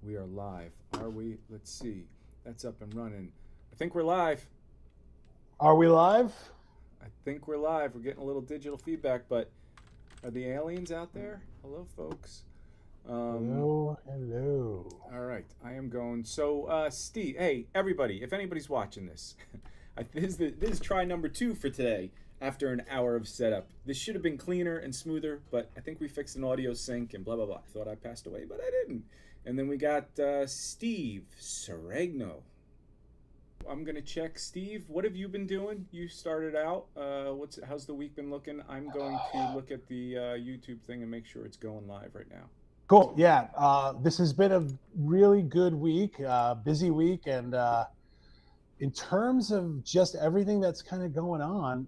We are live. Are we? Let's see. That's up and running. I think we're live. Are we live? I think we're live. We're getting a little digital feedback, but are the aliens out there? Hello, folks. Um, Hello, hello. all right, I am going. So, Steve, hey, everybody, if anybody's watching this, this is try number 2 for today after an hour of setup. This should have been cleaner and smoother, but I think we fixed an audio sync and blah, blah, blah. I thought I passed away, but I didn't. And then we got Steve Seregno. I'm gonna check. Steve, what have you been doing? You started out. How's the week been looking? I'm going to look at the YouTube thing and make sure it's going live right now. Cool. Yeah, this has been a really good week, busy week, and in terms of just everything that's kind of going on,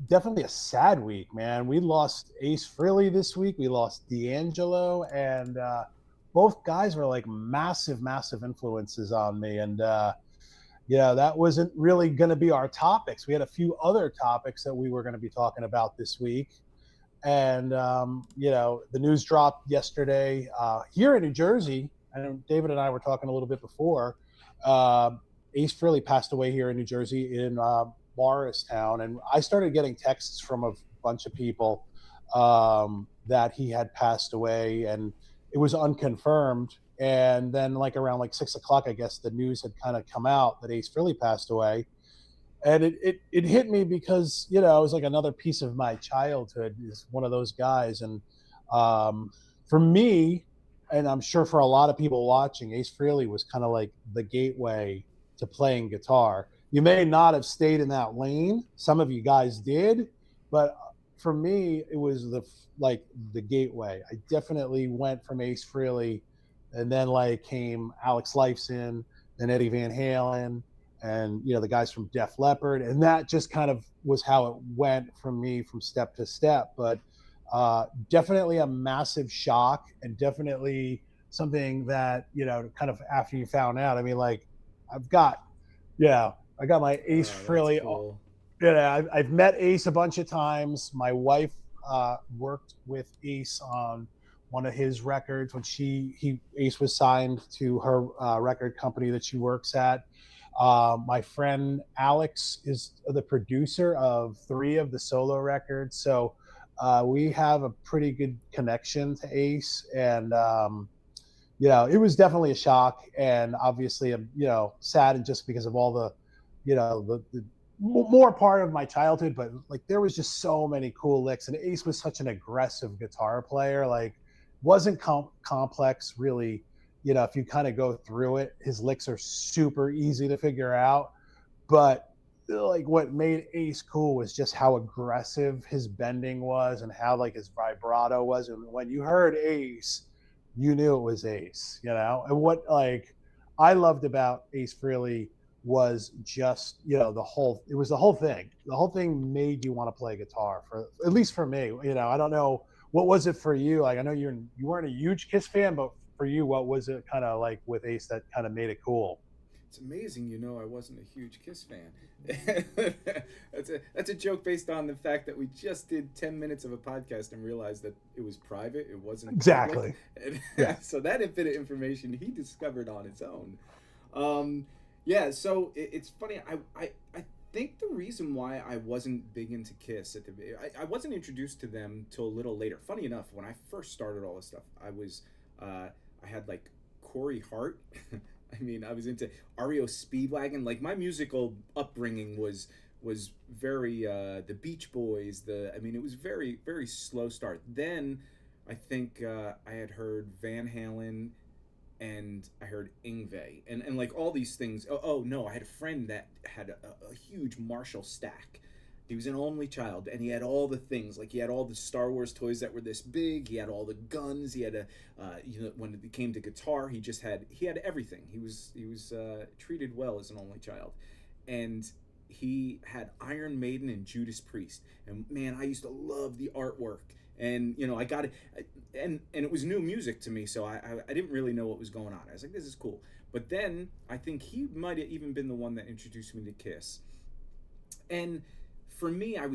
definitely a sad week, man. We lost Ace Frehley this week. We lost D'Angelo, and both guys were like massive, massive influences on me. And that wasn't really going to be our topics. We had a few other topics that we were going to be talking about this week. And, the news dropped yesterday here in New Jersey. And David and I were talking a little bit before. Ace Frehley passed away here in New Jersey in Morristown. And I started getting texts from a bunch of people that he had passed away, and it was unconfirmed. And then around 6 o'clock, I guess the news had kind of come out that Ace Frehley passed away. And it hit me because, it was like another piece of my childhood, is one of those guys. And for me, and I'm sure for a lot of people watching, Ace Frehley was kind of like the gateway to playing guitar. You may not have stayed in that lane. Some of you guys did, but for me, it was the gateway. I definitely went from Ace Frehley, and then came Alex Lifeson and Eddie Van Halen, and the guys from Def Leppard, and that just kind of was how it went from me from step to step. But definitely a massive shock, and definitely something that kind of after you found out. I mean, I got my Ace Frehley. Cool. I've met Ace a bunch of times. My wife worked with Ace on one of his records when Ace was signed to her record company that she works at. My friend Alex is the producer of 3 of the solo records, so we have a pretty good connection to Ace. And it was definitely a shock, and obviously sad, and just because of all the the more part of my childhood. But there was just so many cool licks, and Ace was such an aggressive guitar player. Wasn't complex really. If you kind of go through it, his licks are super easy to figure out. But what made Ace cool was just how aggressive his bending was, and how his vibrato was. And when you heard Ace, you knew it was Ace, And what I loved about Ace Frehley was just the whole thing. The whole thing made you want to play guitar, at least for me. I don't know, what was it for you? I know you weren't a huge Kiss fan, but for you, what was it kind of like with Ace that kind of made it cool? It's amazing, I wasn't a huge Kiss fan. That's a joke based on the fact that we just did 10 minutes of a podcast and realized that it was private. It wasn't exactly. Yeah. So that bit of information he discovered on his own. So it's funny. I think the reason why I wasn't big into Kiss I wasn't introduced to them till a little later. Funny enough, when I first started all this stuff, I had Corey Hart. I mean, I was into REO Speedwagon. My musical upbringing was very the Beach Boys. It was very, very slow start. Then I think I had heard Van Halen, and I heard Yngwie, and all these things. Oh no, I had a friend that had a huge Marshall stack. He was an only child, and he had all the things. He had all the Star Wars toys that were this big. He had all the guns. He had when it came to guitar, he had everything. He was treated well as an only child, and he had Iron Maiden and Judas Priest. And man, I used to love the artwork. And I got it, and it was new music to me, so I didn't really know what was going on. I was like, this is cool. But then I think he might have even been the one that introduced me to Kiss. And for me, I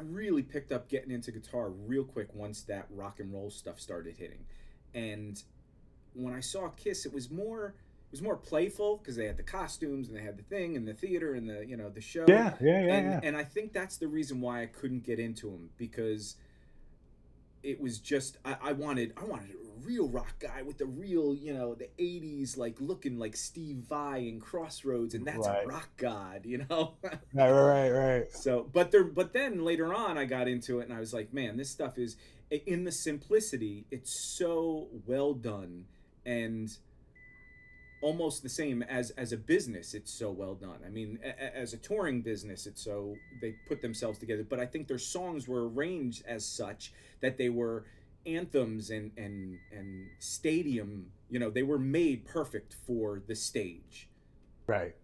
really picked up getting into guitar real quick once that rock and roll stuff started hitting. And when I saw Kiss, it was more playful because they had the costumes and they had the thing and the theater and the the show, Yeah. and I think that's the reason why I couldn't get into them, because it was just I wanted a real rock guy with the real the '80s, like looking like Steve Vai and Crossroads, and that's a Right. rock god. Right. So, but then later on, I got into it, and I was like, man, this stuff is in the simplicity. It's so well done, and almost the same as a business. It's so well done. I mean, as a touring business, it's so they put themselves together. But I think their songs were arranged as such that they were anthems and stadium. They were made perfect for the stage. Right.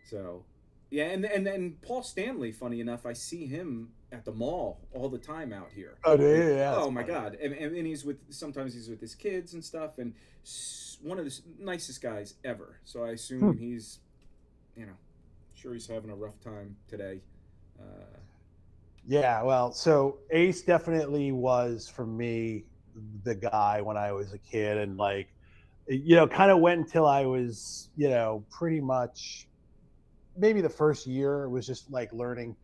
So, yeah, and then Paul Stanley, funny enough, I see him at the mall all the time out here. Oh, yeah, And yeah. That's oh my funny. God, and sometimes he's with his kids and stuff, and one of the nicest guys ever. So I assume he's, sure he's having a rough time today. Uh, Yeah, well, so Ace definitely was for me the guy when I was a kid, and like, kind of went until I was, pretty much maybe the first year was just like learning,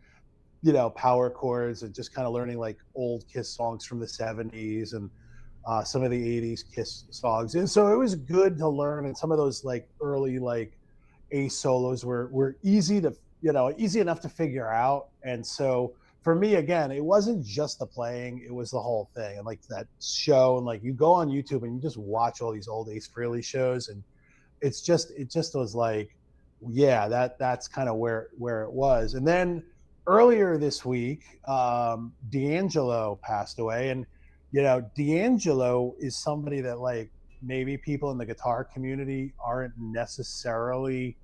power chords and just kind of learning like old Kiss songs from the '70s and some of the '80s Kiss songs, and so it was good to learn. And some of those like early like Ace solos were easy to easy enough to figure out. And so for me, again, it wasn't just the playing, it was the whole thing. And like that show, and like you go on YouTube and you just watch all these old Ace Frehley shows, and it just was like, yeah, that's kind of where it was. And then earlier this week, D'Angelo passed away. And D'Angelo is somebody that like maybe people in the guitar community aren't necessarily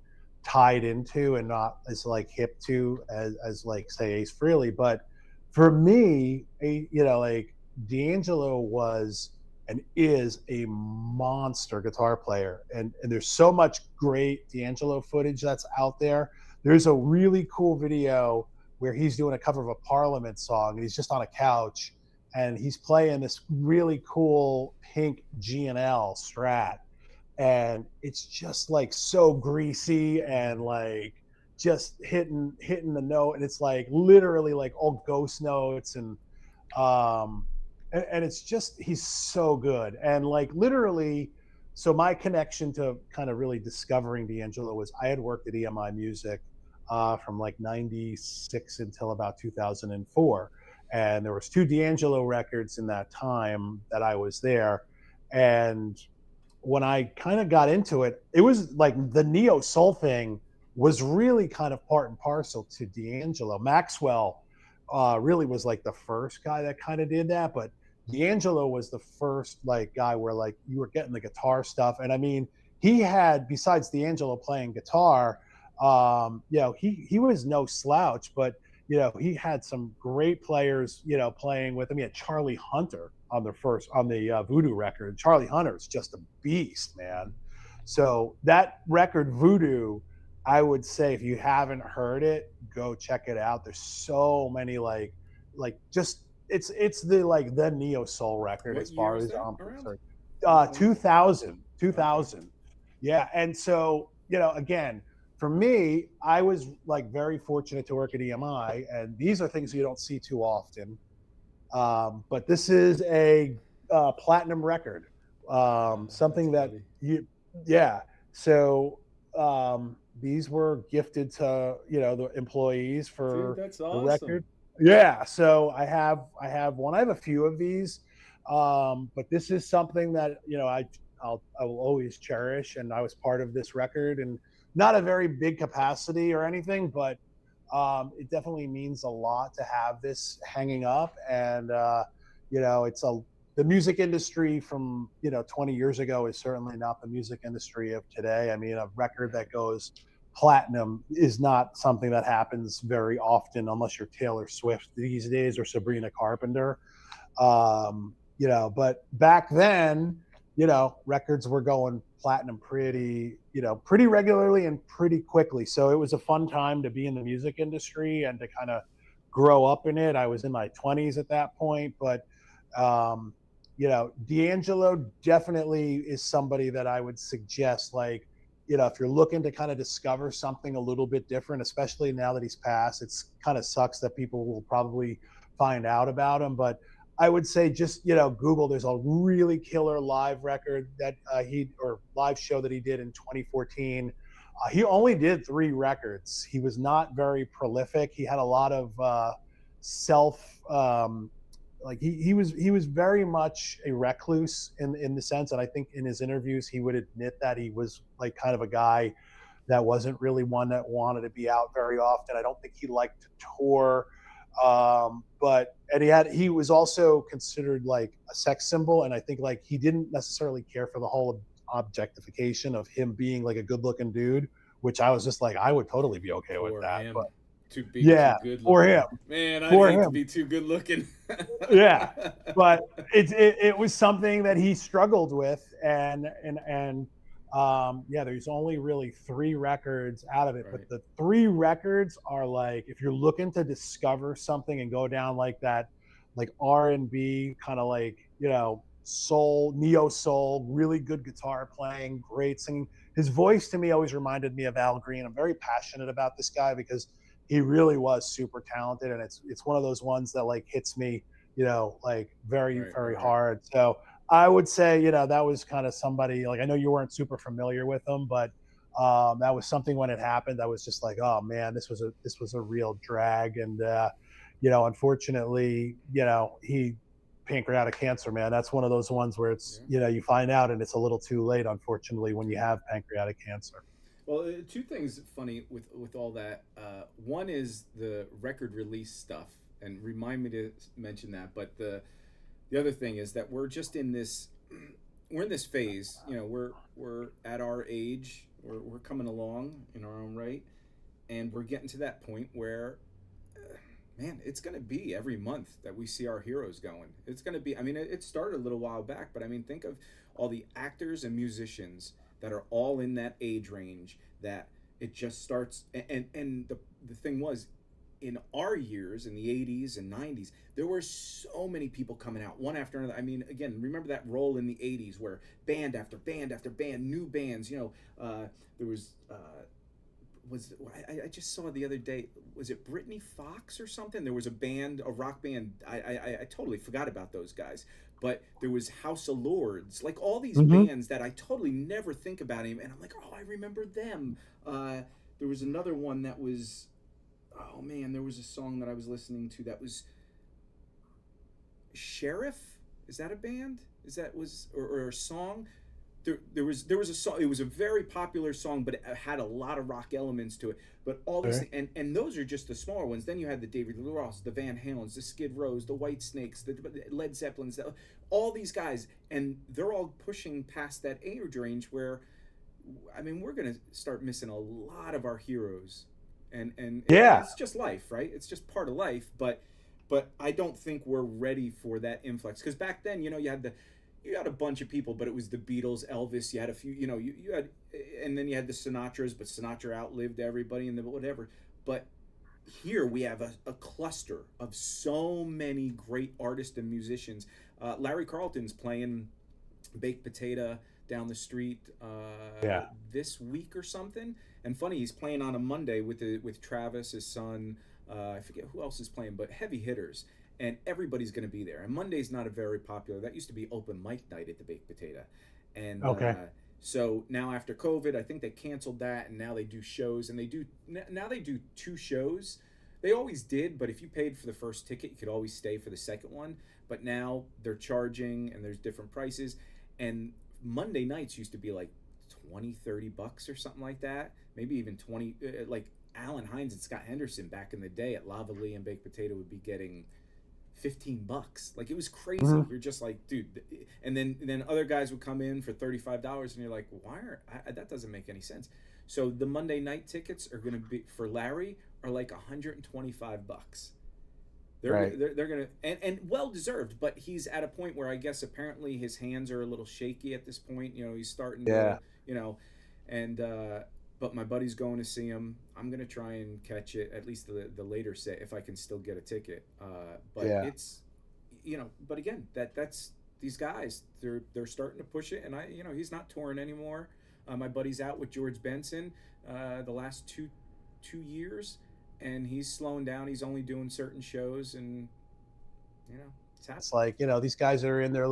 tied into and not as like hip to as like say Ace Frehley. But for me, like D'Angelo was and is a monster guitar player, and there's so much great D'Angelo footage that's out there. There's a really cool video where he's doing a cover of a Parliament song, and he's just on a couch, and he's playing this really cool pink G&L Strat, and it's just like so greasy and like just hitting the note, and it's like literally like all ghost notes, um and it's just he's so good. And like literally, so my connection to kind of really discovering D'Angelo was I had worked at EMI Music from like '96 until about 2004, and there was two D'Angelo records in that time that I was there. And when I kind of got into it, it was like the neo soul thing was really kind of part and parcel to D'Angelo. Maxwell really was like the first guy that kind of did that, but D'Angelo was the first like guy where like you were getting the guitar stuff. And I mean, he had, besides D'Angelo playing guitar, he was no slouch, but he had some great players, playing with him. He had Charlie Hunter on the Voodoo record. Charlie Hunter is just a beast, man. So that record Voodoo, I would say if you haven't heard it, go check it out. There's so many just it's the like the neo soul record what as year far was as that I'm around? concerned. 2000? 2000, Okay. 2000. Yeah, and so again, for me, I was like very fortunate to work at EMI, and these are things you don't see too often. But this is a platinum record, That's something that funny. yeah. So these were gifted to the employees Dude, for that's the awesome. record. Yeah. So I have one. I have a few of these, but this is something that I will always cherish. And I was part of this record, and not a very big capacity or anything, but it definitely means a lot to have this hanging up. And it's the music industry from 20 years ago is certainly not the music industry of today. I mean, a record that goes platinum is not something that happens very often unless you're Taylor Swift these days or Sabrina Carpenter. But back then, records were going platinum pretty regularly and pretty quickly. So it was a fun time to be in the music industry and to kind of grow up in it. I was in my 20s at that point, but D'Angelo definitely is somebody that I would suggest, like, if you're looking to kind of discover something a little bit different, especially now that he's passed. It's kind of sucks that people will probably find out about him, but I would say just, Google, there's a really killer live record that or live show that he did in 2014. He only did 3 records. He was not very prolific. He had a lot of self, like he was very much a recluse in the sense, and I think in his interviews he would admit that he was like kind of a guy that wasn't really one that wanted to be out very often. I don't think he liked to tour, but he was also considered like a sex symbol, and I think like he didn't necessarily care for the whole objectification of him being like a good looking dude, which I was just like, I would totally be okay with that. Him. But To be yeah, too good looking. for him, man, I'd hate to be too good looking. Yeah, but it was something that he struggled with, and there's only really 3 records out of it, Right. but the 3 records are like, if you're looking to discover something and go down like that, like R&B kind of like, soul, neo soul, really good guitar playing, great singing. His voice to me always reminded me of Al Green. I'm very passionate about this guy because he really was super talented, and it's one of those ones that like hits me, like very, very hard. So I would say, that was kind of somebody, like, I know you weren't super familiar with him, but that was something when it happened, I was just like, oh man, this was a real drag. And, unfortunately, he pancreatic cancer, man. That's one of those ones where it's, you find out and it's a little too late, unfortunately, when you have pancreatic cancer. Well, 2 things funny with all that. One is the record release stuff, and remind me to mention that. But the other thing is that we're just in this phase. We're at our age. We're coming along in our own right, and we're getting to that point where, man, it's going to be every month that we see our heroes going. It's going to be. I mean, it started a little while back, but I mean, think of all the actors and musicians that are all in that age range, that it just starts. And the thing was, in our years, in the 80s and 90s, there were so many people coming out one after another. I mean, again, remember that role in the 80s where band after band after band, new bands, there was I just saw the other day, was it Brittany Fox or something? There was a band, a rock band. I totally forgot about those guys. But there was House of Lords, like all these bands that I totally never think about him, and I'm like, oh, I remember them. There was another one that was, oh man, there was a song that I was listening to that was Sheriff. Is that a band? Or a song? There was a song. It was a very popular song, but it had a lot of rock elements to it. But all these and those are just the smaller ones. Then you had the David Lee Roth, the Van Halens, the Skid Rows, the White Snakes, the Led Zeppelins, all these guys, and they're all pushing past that age range where, I mean, we're gonna start missing a lot of our heroes, and it's just life, right? It's just part of life. But I don't think we're ready for that influx, because back then, you had a bunch of people, but it was the Beatles, Elvis. You had a few, you had, and then you had the Sinatras, but Sinatra outlived everybody and whatever. But here we have a cluster of so many great artists and musicians. Larry Carlton's playing Baked Potato down the street this week or something. And funny, he's playing on a Monday with Travis, his son. I forget who else is playing, but heavy hitters. And everybody's going to be there. And Monday's not a very popular. That used to be open mic night at the Baked Potato, and so now after COVID, I think they canceled that, and now they do shows, and they do 2 shows. They always did, but if you paid for the first ticket, you could always stay for the second one. But now they're charging, and there's different prices. And Monday nights used to be like $20-$30 or something like that, maybe even 20. Like Alan Hines and Scott Henderson back in the day at Lava Lee and Baked Potato would be getting $15. Like, it was crazy. You're just like, dude. And then other guys would come in for $35, and you're like, that doesn't make any sense. So the Monday night tickets are going to be, for Larry, are like $125. They're going to, and well deserved, but he's at a point where I guess apparently his hands are a little shaky at this point. He's starting to, and but my buddy's going to see him. I'm going to try and catch it, at least the later set, if I can still get a ticket. But it's, but again, that's these guys, they're starting to push it, and he's not touring anymore. My buddy's out with George Benson the last two years, and he's slowing down. He's only doing certain shows, and it's like, these guys are in their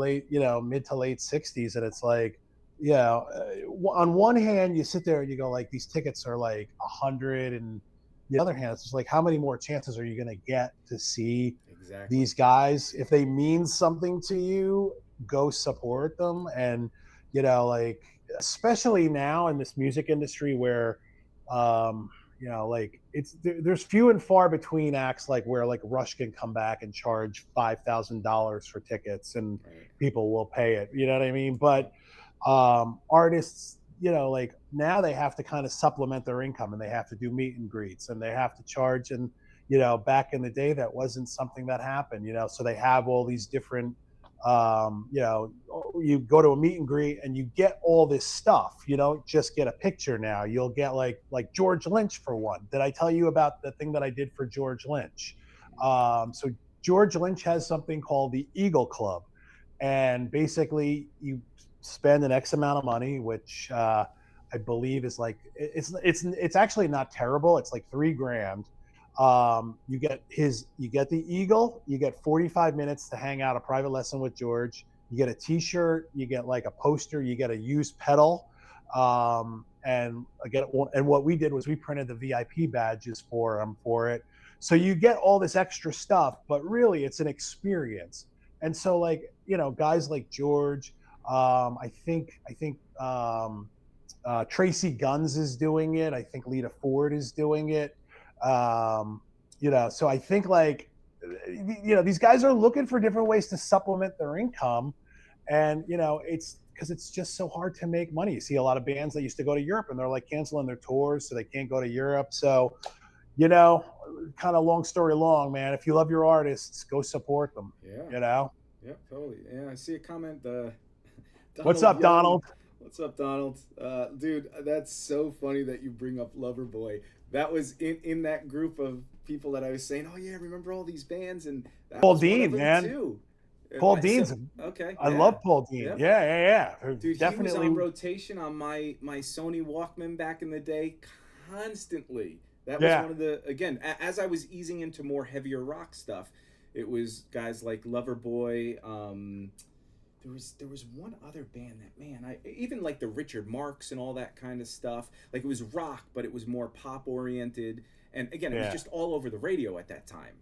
mid to late 60s, and it's like, on one hand, you sit there and you go like, these tickets are like 100, and the other hand, it's just like, how many more chances are you going to get to see these guys? If they mean something to you, go support them. And like, especially now in this music industry where like there's few and far between acts like where like Rush can come back and charge $5,000 for tickets and people will pay it, you know what I mean? But artists, like now they have to kind of supplement their income, and they have to do meet and greets, and they have to charge. And back in the day, that wasn't something that happened, so they have all these different you go to a meet and greet and you get all this stuff. You don't just get a picture now. You'll get like George Lynch, for one. Did I tell you about the thing that I did for George Lynch? So George Lynch has something called the Eagle Club, and basically you spend an X amount of money, which I believe is like, it's actually not terrible. It's like $3,000. You get the Eagle, you get 45 minutes to hang out, a private lesson with George. You get a t-shirt, you get like a poster, you get a used pedal. And what we did was we printed the VIP badges for him for it. So you get all this extra stuff, but really it's an experience. And so like, guys like George, I think Tracy Guns is doing it. I think Lita Ford is doing it. So I think like, these guys are looking for different ways to supplement their income. And, it's because it's just so hard to make money. You see a lot of bands that used to go to Europe and they're like canceling their tours, so they can't go to Europe. So, kind of long story long, man, if you love your artists, go support them. Yeah, totally. Yeah, I see a comment. What's up, Donald? What's up, Donald? Dude, that's so funny that you bring up Loverboy. That was in that group of people that I was saying, oh yeah, remember all these bands, and that Paul was Dean, one of them man. Too. Paul Dean's okay. I love Paul Dean. Yeah. Dude, definitely. He was on rotation on my Sony Walkman back in the day, constantly. That was one of the, again, as I was easing into more heavier rock stuff, it was guys like Loverboy. There was one other band that, man, I even like the Richard Marx and all that kind of stuff. Like, it was rock, but it was more pop oriented, and again, it was just all over the radio at that time.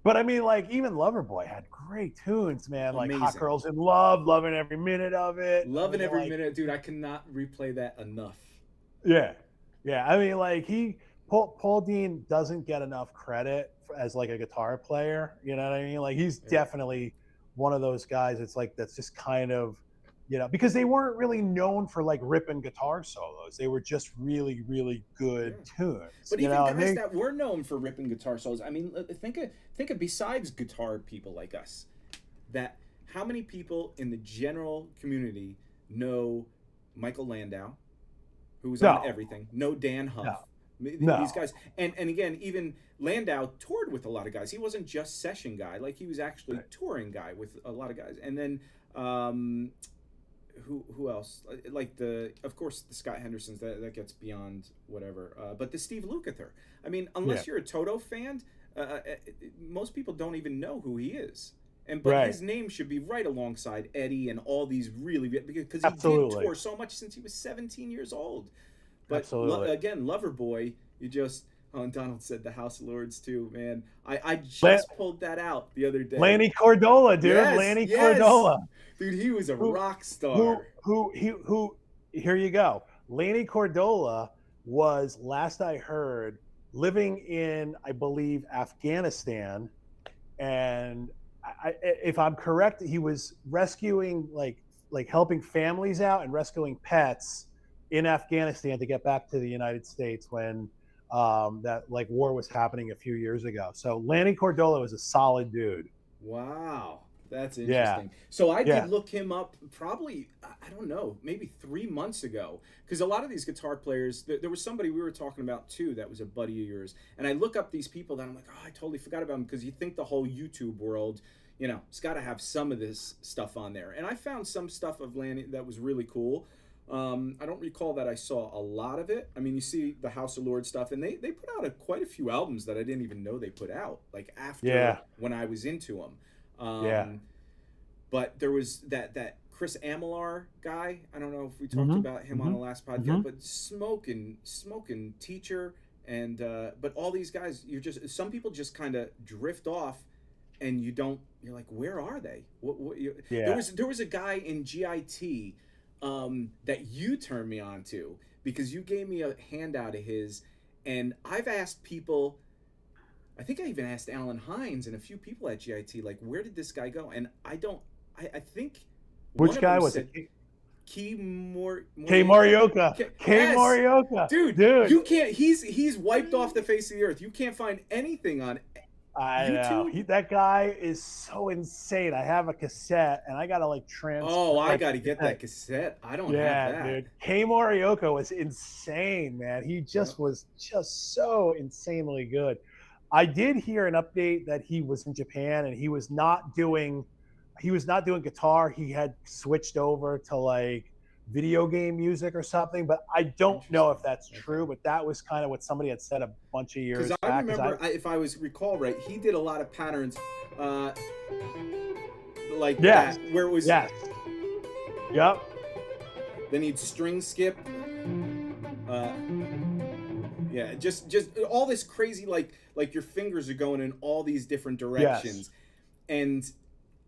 But I mean, like, even Loverboy had great tunes, man. Amazing. Like Hot Girls in Love, loving every minute of it. Loving every minute, dude. I cannot replay that enough. Yeah. I mean, like, Paul Dean doesn't get enough credit as like a guitar player. You know what I mean? Like, he's definitely one of those guys. It's like, that's just kind of, because they weren't really known for like ripping guitar solos. They were just really, really good tunes. But even guys that were known for ripping guitar solos, I mean, think of besides guitar people like us, that how many people in the general community know Michael Landau, who was on everything, know Dan Huff. These guys, and again, even Landau toured with a lot of guys. He wasn't just session guy; like, he was actually touring guy with a lot of guys. And then who else? Like, of course, the Scott Hendersons. That gets beyond whatever. But the Steve Lukather. I mean, unless you're a Toto fan, most people don't even know who he is. But his name should be right alongside Eddie and all these because he did tour so much since he was 17 years old. But again, Loverboy, you just, and Donald said the House of Lords too, man. I just pulled that out the other day. Lanny Cordola, dude. Lanny Cordola. Dude, he was a rock star. Who, here you go. Lanny Cordola was, last I heard, living in, I believe, Afghanistan. And if I'm correct, he was rescuing, like helping families out and rescuing pets in Afghanistan to get back to the United States when that like war was happening a few years ago. So Lanny Cordola was a solid dude. Wow, that's interesting. So I did look him up probably, I don't know, maybe 3 months ago, because a lot of these guitar players, there was somebody we were talking about too that was a buddy of yours, and I look up these people that I'm like, oh, I totally forgot about them, because you think the whole YouTube world, you know, it's got to have some of this stuff on there. And I found some stuff of Lanny that was really cool. I don't recall that I saw a lot of it. I mean, you see the House of Lords stuff, and they put out quite a few albums that I didn't even know they put out, like after when I was into them. But there was that Chris Amelar guy. I don't know if we talked about him on the last podcast, but smoking teacher, and but all these guys, some people just kind of drift off, and you're like, where are they? There was a guy in GIT that you turned me on to because you gave me a handout of his, and I've asked people. I think I even asked Alan Hines and a few people at GIT, like, where did this guy go? And I think which guy was it? Morioka. Morioka. Dude, you can't. He's wiped off the face of the earth. You can't find anything on I YouTube. know. That guy is so insane. I have a cassette, and I gotta like transcribe. Oh, I gotta get that cassette. I don't have that. Dude. Morioka was insane, man. He was just so insanely good. I did hear an update that he was in Japan and he was not doing guitar. He had switched over to like video game music or something, but I don't know if that's true, but that was kind of what somebody had said a bunch of years back. I remember, if I recall right, he did a lot of patterns like that, where it was... Yes. Yep. Then he'd string skip. Yeah, just all this crazy, like your fingers are going in all these different directions. And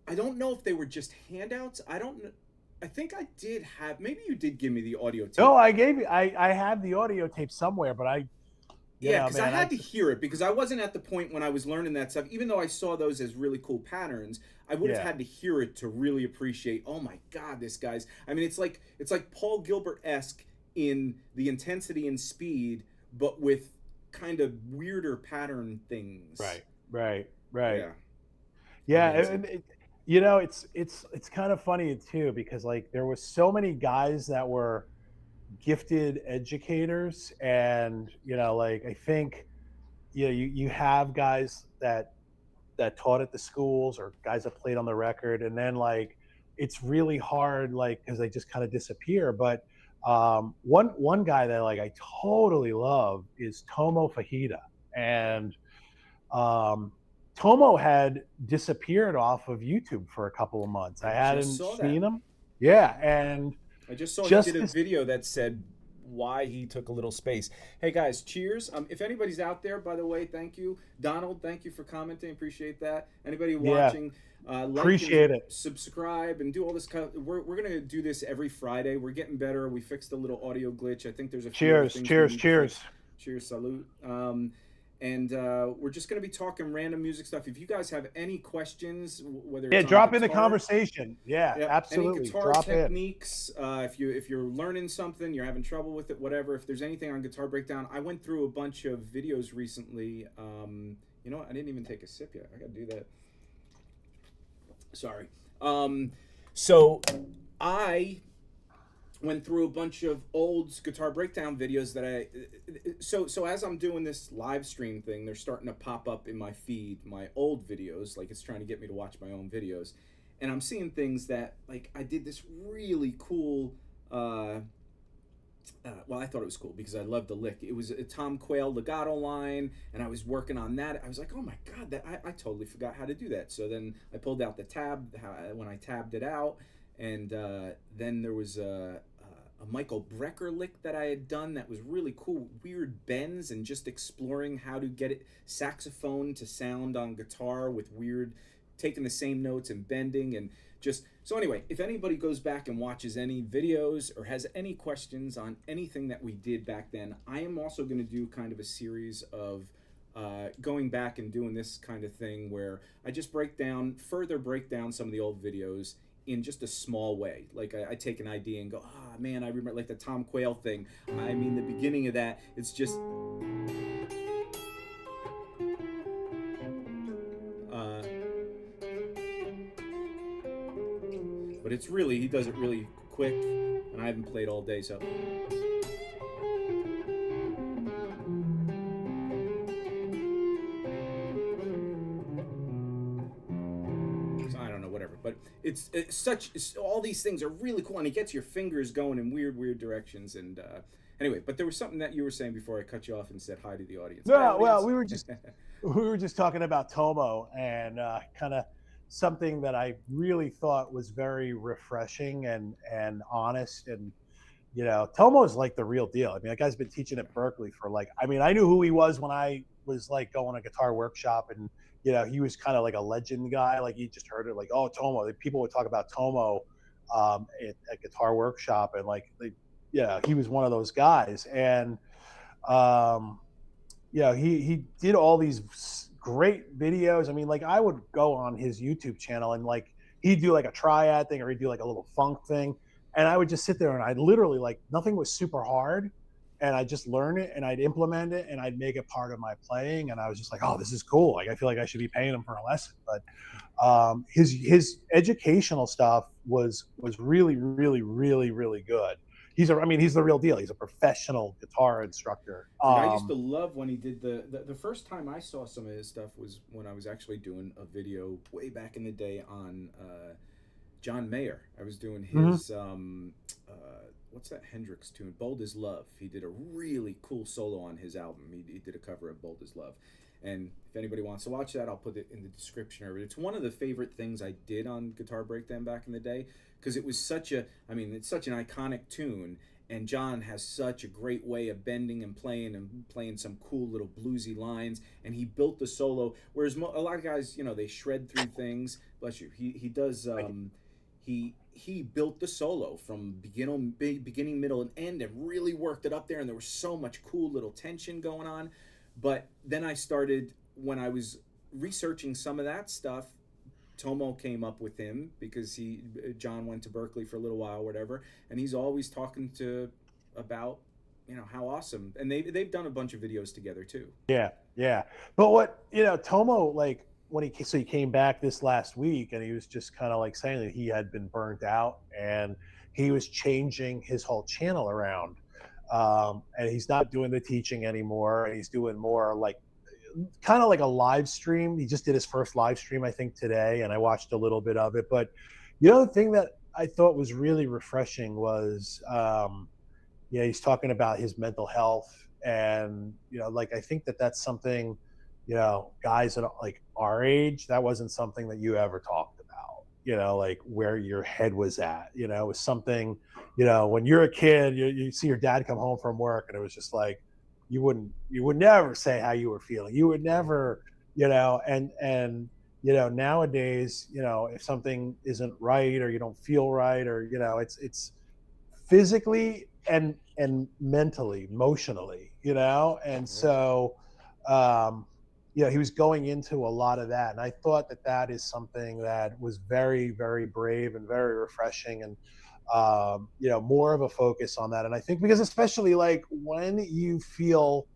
I don't know if they were just handouts. I don't know. I think I did have, maybe you did give me the audio tape. No, I gave you, I have the audio tape somewhere, but because I had to hear it, because I wasn't at the point when I was learning that stuff. Even though I saw those as really cool patterns, I would have had to hear it to really appreciate, oh my God, this guy's, I mean, it's like Paul Gilbert-esque in the intensity and speed, but with kind of weirder pattern things. Right. Yeah. And you know, it's kind of funny too, because like there was so many guys that were gifted educators, and you know, like I think, you know, you have guys that taught at the schools or guys that played on the record, and then like it's really hard, like, because they just kind of disappear. But one guy that like I totally love is Tomo Fujita, and Tomo had disappeared off of YouTube for a couple of months. I hadn't seen him. Yeah, and I just saw he did a video that said why he took a little space. Hey guys, cheers. If anybody's out there, by the way, thank you. Donald, thank you for commenting. Appreciate that. Anybody watching, appreciate it. Subscribe and do all this. We're going to do this every Friday. We're getting better. We fixed a little audio glitch. I think there's a few cheers. Salute. And we're just going to be talking random music stuff. If you guys have any questions, whether it's drop in the conversation. Absolutely. Any guitar techniques, if you're learning something, you're having trouble with it, whatever. If there's anything on Guitar Breakdown, I went through a bunch of videos recently. You know what? I didn't even take a sip yet. I got to do that. Sorry. So I went through a bunch of old Guitar Breakdown videos that so as I'm doing this live stream thing, they're starting to pop up in my feed, my old videos, like it's trying to get me to watch my own videos, and I'm seeing things that, like, I did this really cool, well, I thought it was cool because I loved the lick. It was a Tom Quayle legato line, and I was working on that. I was like, oh my God, that I totally forgot how to do that. So then I pulled out the tab when I tabbed it out, and then there was a Michael Brecker lick that I had done that was really cool, weird bends, and just exploring how to get it saxophone to sound on guitar with weird, taking the same notes and bending, and just, so anyway, if anybody goes back and watches any videos or has any questions on anything that we did back then, I am also going to do kind of a series of going back and doing this kind of thing where I just further break down some of the old videos in just a small way. Like I take an idea and go, man, I remember like the Tom Quayle thing. I mean, the beginning of that, it's just, but it's really, he does it really quick, and I haven't played all day, so. But it's all these things are really cool, and it gets your fingers going in weird directions. And anyway, but there was something that you were saying before I cut you off and said hi to the audience. No, well, we were just talking about Tomo, and kind of something that I really thought was very refreshing and honest. And Tomo is like the real deal. I mean, that guy's been teaching at Berklee for like, I mean, I knew who he was when I was like going to Guitar Workshop, and he was kind of like a legend guy. Like, you just heard it, like, oh, Tomo. Like, people would talk about Tomo at Guitar Workshop, and like, he was one of those guys. And he did all these great videos. I mean, like, I would go on his YouTube channel, and like, he'd do like a triad thing, or he'd do like a little funk thing, and I would just sit there and I'd literally, like, nothing was super hard, and I'd just learn it and I'd implement it and I'd make it part of my playing. And I was just like, oh, this is cool. Like, I feel like I should be paying him for a lesson. But his educational stuff was really, really, really, really good. He's the real deal. He's a professional guitar instructor. I used to love when he did the first time I saw some of his stuff was when I was actually doing a video way back in the day on John Mayer. I was doing his what's that Hendrix tune? Bold as Love. He did a really cool solo on his album. He did a cover of Bold as Love. And if anybody wants to watch that, I'll put it in the description. It's one of the favorite things I did on Guitar Breakdown back in the day, because it was it's such an iconic tune, and John has such a great way of bending and playing some cool little bluesy lines, and he built the solo, whereas a lot of guys, they shred through things. Bless you. He does he built the solo from beginning, middle, and end, and really worked it up there, and there was so much cool little tension going on. But then I started, when I was researching some of that stuff, Tomo came up with him because John went to Berklee for a little while, whatever, and he's always talking about how awesome, and they've done a bunch of videos together too. Yeah. But what Tomo, like, when he came back this last week, and he was just kind of like saying that he had been burnt out, and he was changing his whole channel around, and he's not doing the teaching anymore, and he's doing more like kind of like a live stream. He just did his first live stream, I think, today, and I watched a little bit of it. But the thing that I thought was really refreshing was he's talking about his mental health, and like, I think that's something, guys at like our age, that wasn't something that you ever talked about, like where your head was at. It was something, when you're a kid, you see your dad come home from work, and it was just like, you would never say how you were feeling. You would never, and nowadays, if something isn't right, or you don't feel right, or it's physically and mentally, emotionally, and so he was going into a lot of that, and I thought that is something that was very, very brave and very refreshing, and more of a focus on that. And I think, because especially like when you feel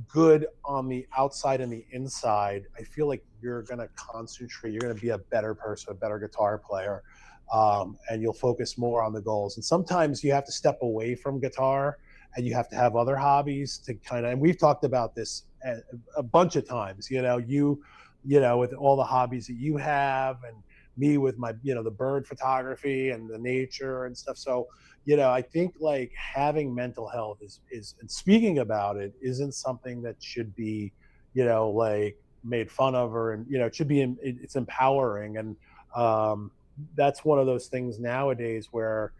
good on the outside and the inside, I feel like you're going to concentrate, you're going to be a better person, a better guitar player, and you'll focus more on the goals. And sometimes you have to step away from guitar, and you have to have other hobbies to kind of, and we've talked about this a bunch of times, with all the hobbies that you have, and me with my, the bird photography and the nature and stuff. So, I think like having mental health is, and speaking about it isn't something that should be, like made fun of, or, and, it should be, it's empowering. And that's one of those things nowadays where,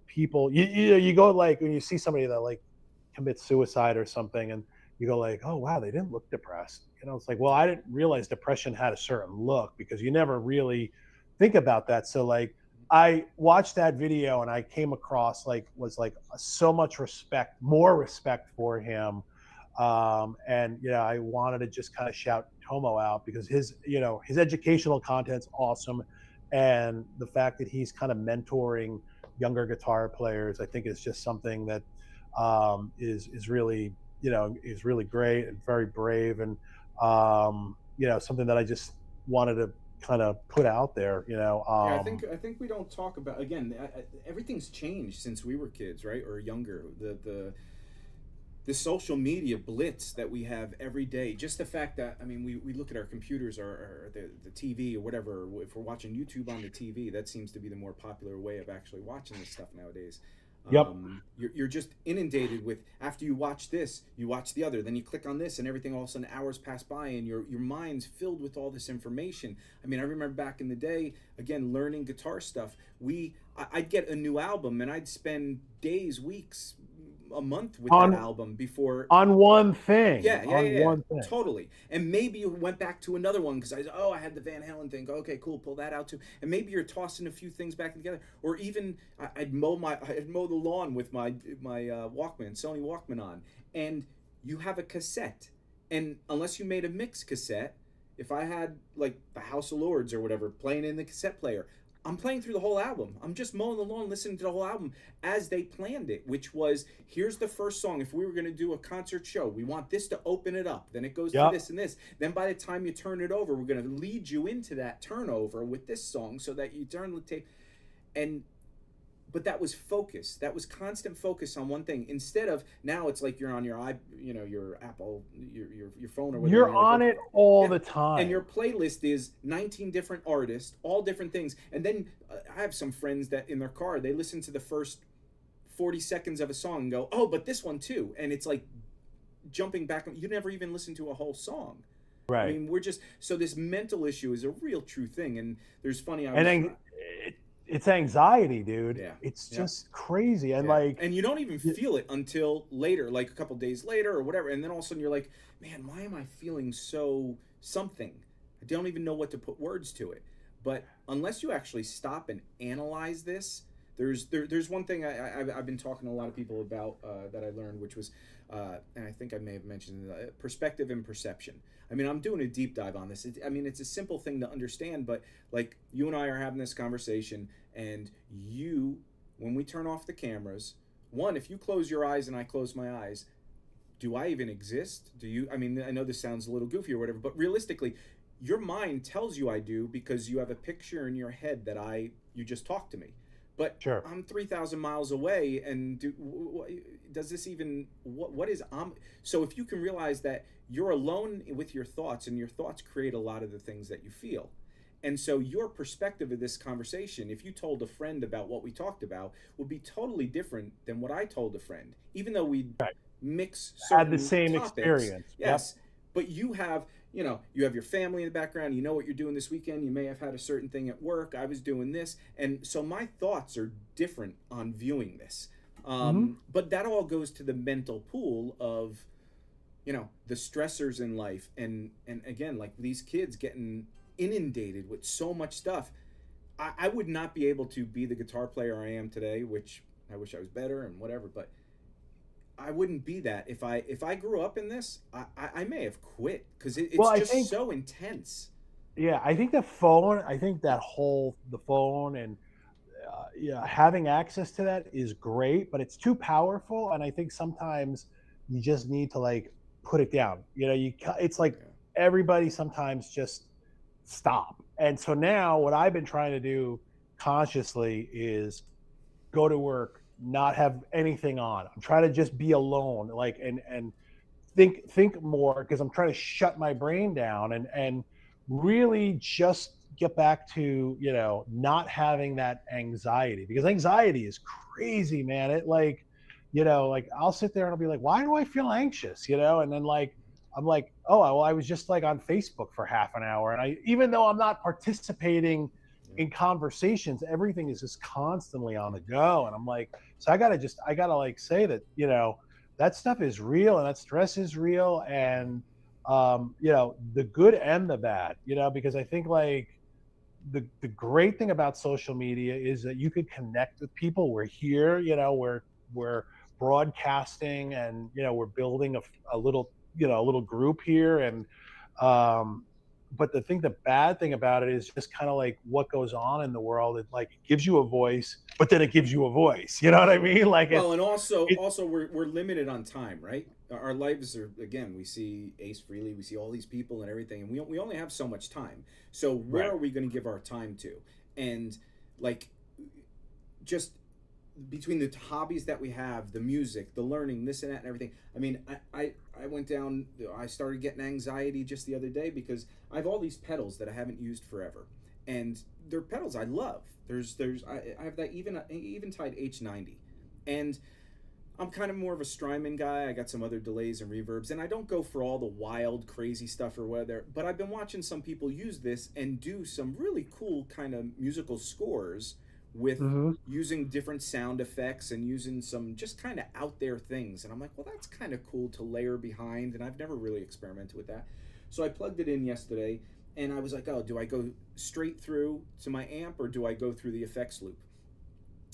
people, you go, like, when you see somebody that like commits suicide or something, and you go like, oh wow, they didn't look depressed. It's like, well, I didn't realize depression had a certain look, because you never really think about that. So like, I watched that video, and I came across so much respect, more respect for him. And I wanted to just kind of shout Tomo out, because his educational content's awesome. And the fact that he's kind of mentoring younger guitar players, I think is just something that is really, is really great and very brave, and something that I just wanted to kind of put out there. I think we don't talk about, again, everything's changed since we were kids, right, or younger. the social media blitz that we have every day, just the fact that, I mean, we look at our computers or the TV or whatever, if we're watching YouTube on the TV, that seems to be the more popular way of actually watching this stuff nowadays. Yep. You're just inundated with, after you watch this, you watch the other, then you click on this, and everything, all of a sudden hours pass by, and your mind's filled with all this information. I mean, I remember back in the day, again, learning guitar stuff, I'd get a new album, and I'd spend days, weeks, a month with that album before, on one thing. One thing. Totally. And maybe you went back to another one because I had the Van Halen thing. Okay, cool, pull that out too. And maybe you're tossing a few things back together. Or even I'd mow the lawn with my Walkman, Sony Walkman on, and you have a cassette. And unless you made a mix cassette, if I had like the House of Lords or whatever playing in the cassette player, I'm playing through the whole album. I'm just mowing the lawn, listening to the whole album as they planned it, which was, here's the first song. If we were going to do a concert show, we want this to open it up. Then it goes to this and this. Then by the time you turn it over, we're going to lead you into that turnover with this song so that you turn the tape. But that was focus. That was constant focus on one thing. Instead of, now it's like you're on your your Apple, your phone or whatever. You're on it all the time. And your playlist is 19 different artists, all different things. And then I have some friends that in their car, they listen to the first 40 seconds of a song and go, oh, but this one too. And it's like jumping back. You never even listen to a whole song. Right. I mean, so this mental issue is a real true thing. And there's funny. It's anxiety, dude. Yeah. It's just crazy. And and you don't even feel it until later, like a couple days later or whatever. And then all of a sudden you're like, man, why am I feeling so something? I don't even know what to put words to it. But unless you actually stop and analyze this, there's one thing I've been talking to a lot of people about that I learned, which was, and I think I may have mentioned, perspective and perception. I mean, I'm doing a deep dive on this. It's a simple thing to understand, but like you and I are having this conversation, and when we turn off the cameras, one, if you close your eyes and I close my eyes, do I even exist? Do you? I mean, I know this sounds a little goofy or whatever, but realistically, your mind tells you I do because you have a picture in your head that you just talked to me. But sure. I'm 3,000 miles away, and does this even, what is, so if you can realize that you're alone with your thoughts, and your thoughts create a lot of the things that you feel. And so your perspective of this conversation, if you told a friend about what we talked about, would be totally different than what I told a friend, even though we mix certain had the same topics. Experience. Yes. Yep. But you have your family in the background, you know what you're doing this weekend, you may have had a certain thing at work, I was doing this, and so my thoughts are different on viewing this. But that all goes to the mental pool of, the stressors in life, and again, like these kids getting inundated with so much stuff. I would not be able to be the guitar player I am today, which I wish I was better and whatever, but I wouldn't be that if I grew up in this. I may have quit because it's so intense. Yeah, I think the phone. I think the phone and having access to that is great, but it's too powerful, and I think sometimes you just need to like put it down. It's like everybody sometimes just stop. And so now what I've been trying to do consciously is go to work, not have anything on. I'm trying to just be alone, like, and think more, because I'm trying to shut my brain down and really just get back to, not having that anxiety, because anxiety is crazy, man. It like, like I'll sit there and I'll be like, why do I feel anxious? And then like, I'm like, oh, well, I was just like on Facebook for half an hour. And even though I'm not participating in conversations, everything is just constantly on the go. And I'm like, so I gotta like say that, that stuff is real, and that stress is real. And, the good and the bad, because I think like the great thing about social media is that you could connect with people. We're here, we're broadcasting, and, we're building a little group here. And, but the bad thing about it is just kind of like what goes on in the world. It like gives you a voice, but then it gives you a voice. You know what I mean? Like, well, and also we're limited on time, right? Our lives are, again, we see Ace Frehley, we see all these people and everything, and we only have so much time. So where are we going to give our time to? And like, just between the hobbies that we have, the music, the learning, this and that and everything. I mean, I went down, I started getting anxiety just the other day because I have all these pedals that I haven't used forever. And they're pedals I love. I have that Eventide H90. And I'm kind of more of a Strymon guy. I got some other delays and reverbs, and I don't go for all the wild, crazy stuff or whatever. But I've been watching some people use this and do some really cool kind of musical scores with using different sound effects and using some just kind of out there things. And I'm like, well, that's kind of cool to layer behind, and I've never really experimented with that. So I plugged it in yesterday, and I was like, oh, do I go straight through to my amp or do I go through the effects loop?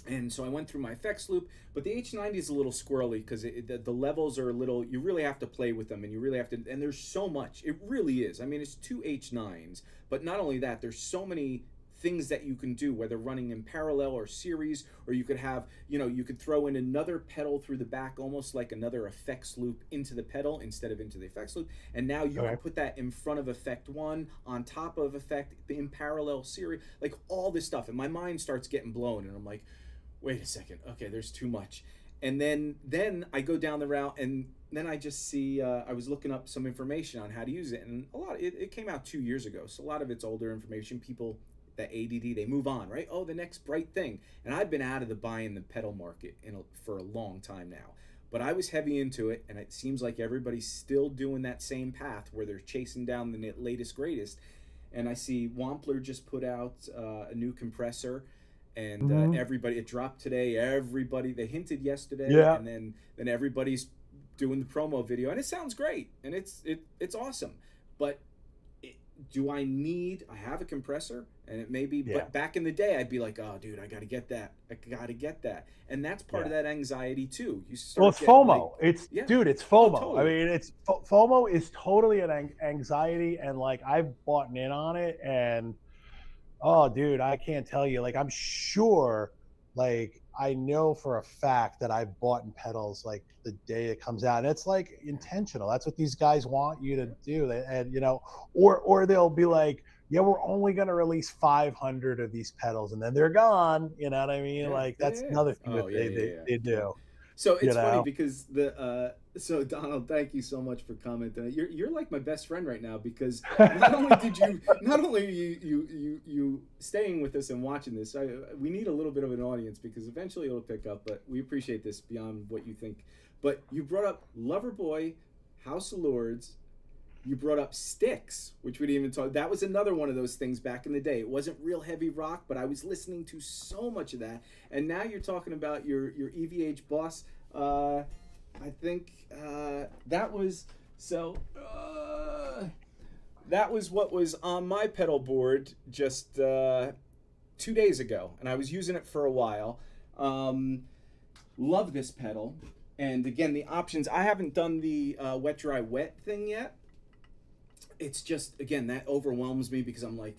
And so I went through my effects loop, but the H90 is a little squirrely because the levels are a little, you really have to play with them, and you really have to, and there's so much. It really is. I mean, it's two H9s, but not only that, there's so many things that you can do, whether running in parallel or series, or you could have, you could throw in another pedal through the back, almost like another effects loop into the pedal instead of into the effects loop. And now you can put that in front of effect one, on top of effect, in parallel series, like all this stuff. And my mind starts getting blown, and I'm like, wait a second, okay, there's too much. And then I go down the route, and then I just see, I was looking up some information on how to use it, and it came out 2 years ago, so a lot of it's older information. People, that ADD, they move on, right? Oh, the next bright thing. And I've been out of the buying the pedal market for a long time now. But I was heavy into it, and it seems like everybody's still doing that same path where they're chasing down the latest, greatest. And I see Wampler just put out a new compressor, and everybody, it dropped today. Everybody, they hinted yesterday, and then everybody's doing the promo video, and it sounds great, and it's awesome. But do I have a compressor, and it may be, but back in the day, I'd be like, oh, dude, I got to get that. And that's part of that anxiety too. It's FOMO. Dude, it's FOMO. Oh, totally. I mean, FOMO is totally an anxiety, and like I've bought in on it, and oh, dude, I can't tell you. Like, I'm sure, like, I know for a fact that I've bought in pedals like the day it comes out. And it's like intentional. That's what these guys want you to do. And or they'll be like, yeah, we're only going to release 500 of these pedals, and then they're gone. You know what I mean? That's another thing they do. So it's funny because so Donald, thank you so much for commenting. You're like my best friend right now, because not only are you staying with us and watching this. We need a little bit of an audience because eventually it'll pick up. But we appreciate this beyond what you think. But you brought up Loverboy, House of Lords. You brought up Styx, which we didn't even talk. That was another one of those things back in the day. It wasn't real heavy rock, but I was listening to so much of that. And now you're talking about your EVH Boss. I think that was what was on my pedal board just 2 days ago, and I was using it for a while. Love this pedal, and again, the options. I haven't done the wet dry wet thing yet. It's just, again, that overwhelms me because I'm like,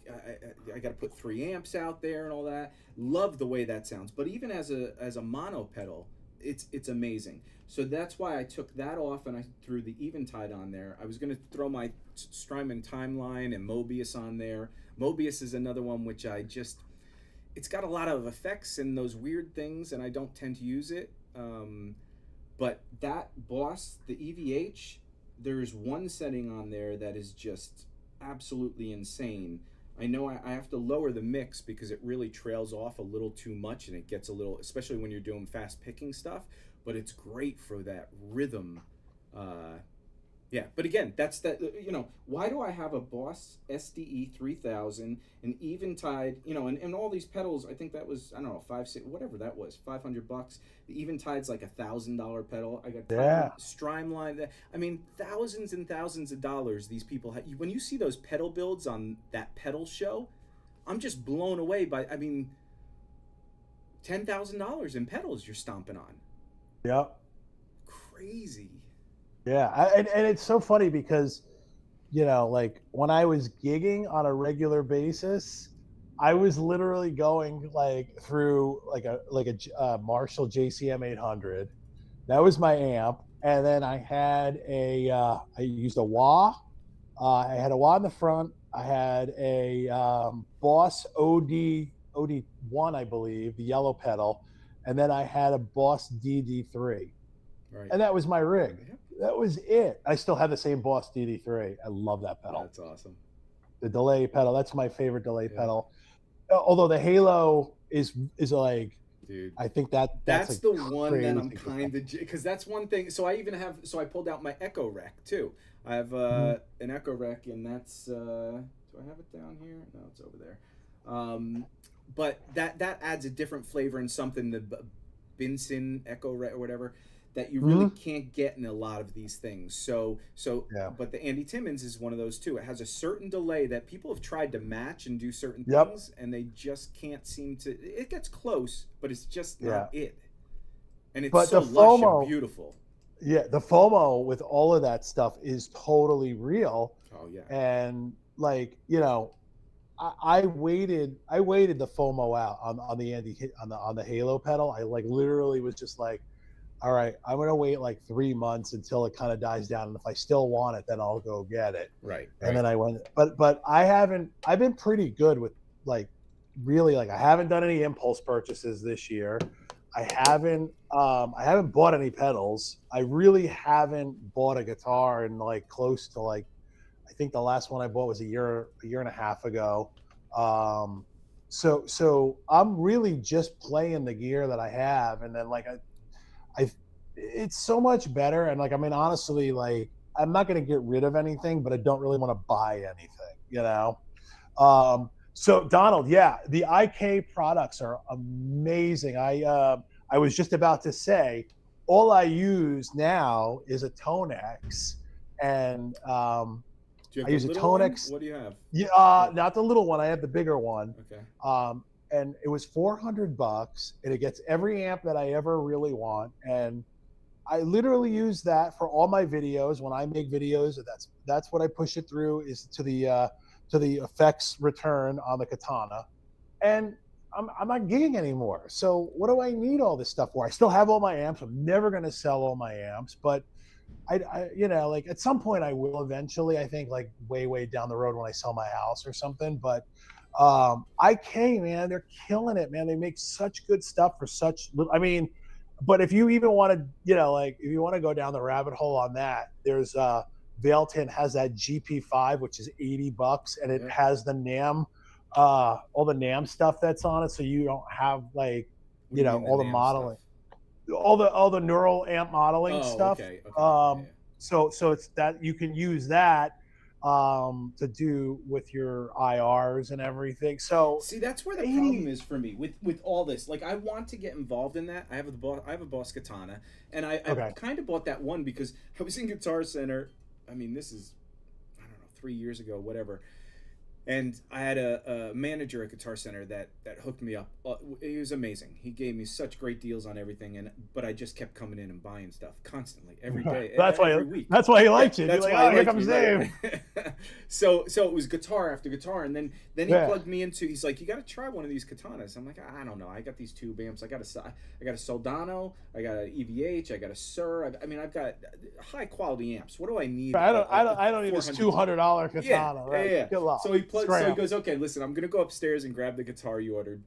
I got to put 3 amps out there and all that. Love the way that sounds, but even as a mono pedal, it's amazing. So that's why I took that off and I threw the Eventide on there. I was going to throw my Strymon Timeline and Mobius on there. Mobius is another one which it's got a lot of effects and those weird things, and I don't tend to use it. But that Boss, the EVH, there's one setting on there that is just absolutely insane. I know I have to lower the mix because it really trails off a little too much, and it gets a little, especially when you're doing fast picking stuff, but it's great for that rhythm. But again, that's why do I have a Boss SDE 3000, an Eventide, and all these pedals? I think that was, I don't know, whatever that was, $500. The Eventide's like $1,000 pedal. I got Streamline. I mean, thousands and thousands of dollars these people have. When you see those pedal builds on that pedal show, I'm just blown away by, I mean, $10,000 in pedals you're stomping on. Yep. Crazy. Yeah, and it's so funny because, like when I was gigging on a regular basis, I was literally going like through like a Marshall JCM 800. That was my amp, and then I had I used a wah. I had a wah in the front. I had a Boss OD1, I believe, the yellow pedal. and then I had a Boss DD3, Right. and that was my rig. Yeah. That was it. I still have the same Boss DD3. I love that pedal. That's awesome. The delay pedal. That's my favorite delay Yeah. pedal. Although the Halo is like, Dude, I think that's the one that I'm crazy kind of, because that's one thing. So I even have, so I pulled out my Echo Rec too. I have an Echo Rec, and that's do I have it down here? No, it's over there. But that adds a different flavor and something, the Binson Echo Rec or whatever, that you really can't get in a lot of these things. So Yeah. but the Andy Timmons is one of those too. It has a certain delay that people have tried to match and do certain things, and they just can't seem to. It gets close, but it's just not it. And it's so lush and beautiful. Yeah, the FOMO with all of that stuff is totally real. Oh yeah. And like, you know, I waited the FOMO out on the Andy on the Halo pedal. I like literally was just like, all right, I'm gonna wait like 3 months until it kind of dies down, and if I still want it, then I'll go get it. Right. And then I went, but I've been pretty good with like, really, like I haven't done any impulse purchases this year. I haven't bought any pedals. I really haven't bought a guitar in like close to like, I think the last one I bought was a year and a half ago. So I'm really just playing the gear that I have, and then like it's so much better. And like, I mean, honestly, like I'm not going to get rid of anything, but I don't really want to buy anything, you know? So Donald, yeah, the IK products are amazing. I was just about to say, all I use now is a Tonex, and I use a Tonex. What do you have? Yeah, not the little one. I have the bigger one. Okay. And it was $400, and it gets every amp that I ever really want. And I literally use that for all my videos. When I make videos, that's what I push it through, is to the effects return on the Katana. And I'm not gigging anymore. So what do I need all this stuff for? I still have all my amps. I'm never going to sell all my amps, but I you know, like at some point I will eventually, I think like way down the road when I sell my house or something. But IK, man, they're killing it, man. They make such good stuff for such little, I mean, but if you even want to, you know, like if you want to go down the rabbit hole on that, there's Vailton has that GP5, which is $80, and it has the NAM, all the NAM stuff that's on it, so you don't have like, you know, all the modeling stuff? all the neural amp modeling stuff. Okay. So it's that you can use that to do with your IRs and everything. So see, that's where the problem is for me with all this. Like, I want to get involved in that. I have a Boss Katana, and I kind of bought that one because I was in Guitar Center. I mean, this is, I don't know, 3 years ago, whatever. And I had a manager at Guitar Center that hooked me up. He was amazing. He gave me such great deals on everything, but I just kept coming in and buying stuff constantly, every day, every week. That's why he liked you. That's like, why here comes Dave. So it was guitar after guitar, and then he plugged me into. He's like, you got to try one of these katanas. I'm like, I don't know. I got these tube amps. I got a Soldano. I got an EVH. I got a Sur. I mean, I've got high quality amps. What do I need? I don't need this $200 katana. Right? Yeah. So he goes, okay, listen, I'm gonna go upstairs and grab the guitar you ordered,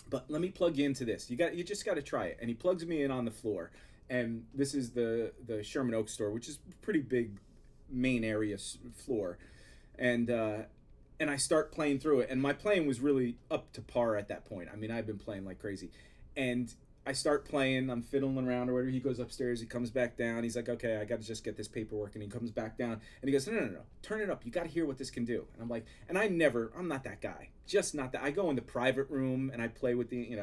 but let me plug you into this. You just got to try it. And he plugs me in on the floor, and this is the Sherman Oaks store, which is pretty big, main area floor, and I start playing through it, and my playing was really up to par at that point. I mean, I've been playing like crazy, and I start playing, I'm fiddling around or whatever. He goes upstairs, he comes back down. He's like, okay, I got to just get this paperwork. And he comes back down and he goes, no, turn it up. You got to hear what this can do. And I'm like, and I'm not that guy. Just not that. I go in the private room and I play with the,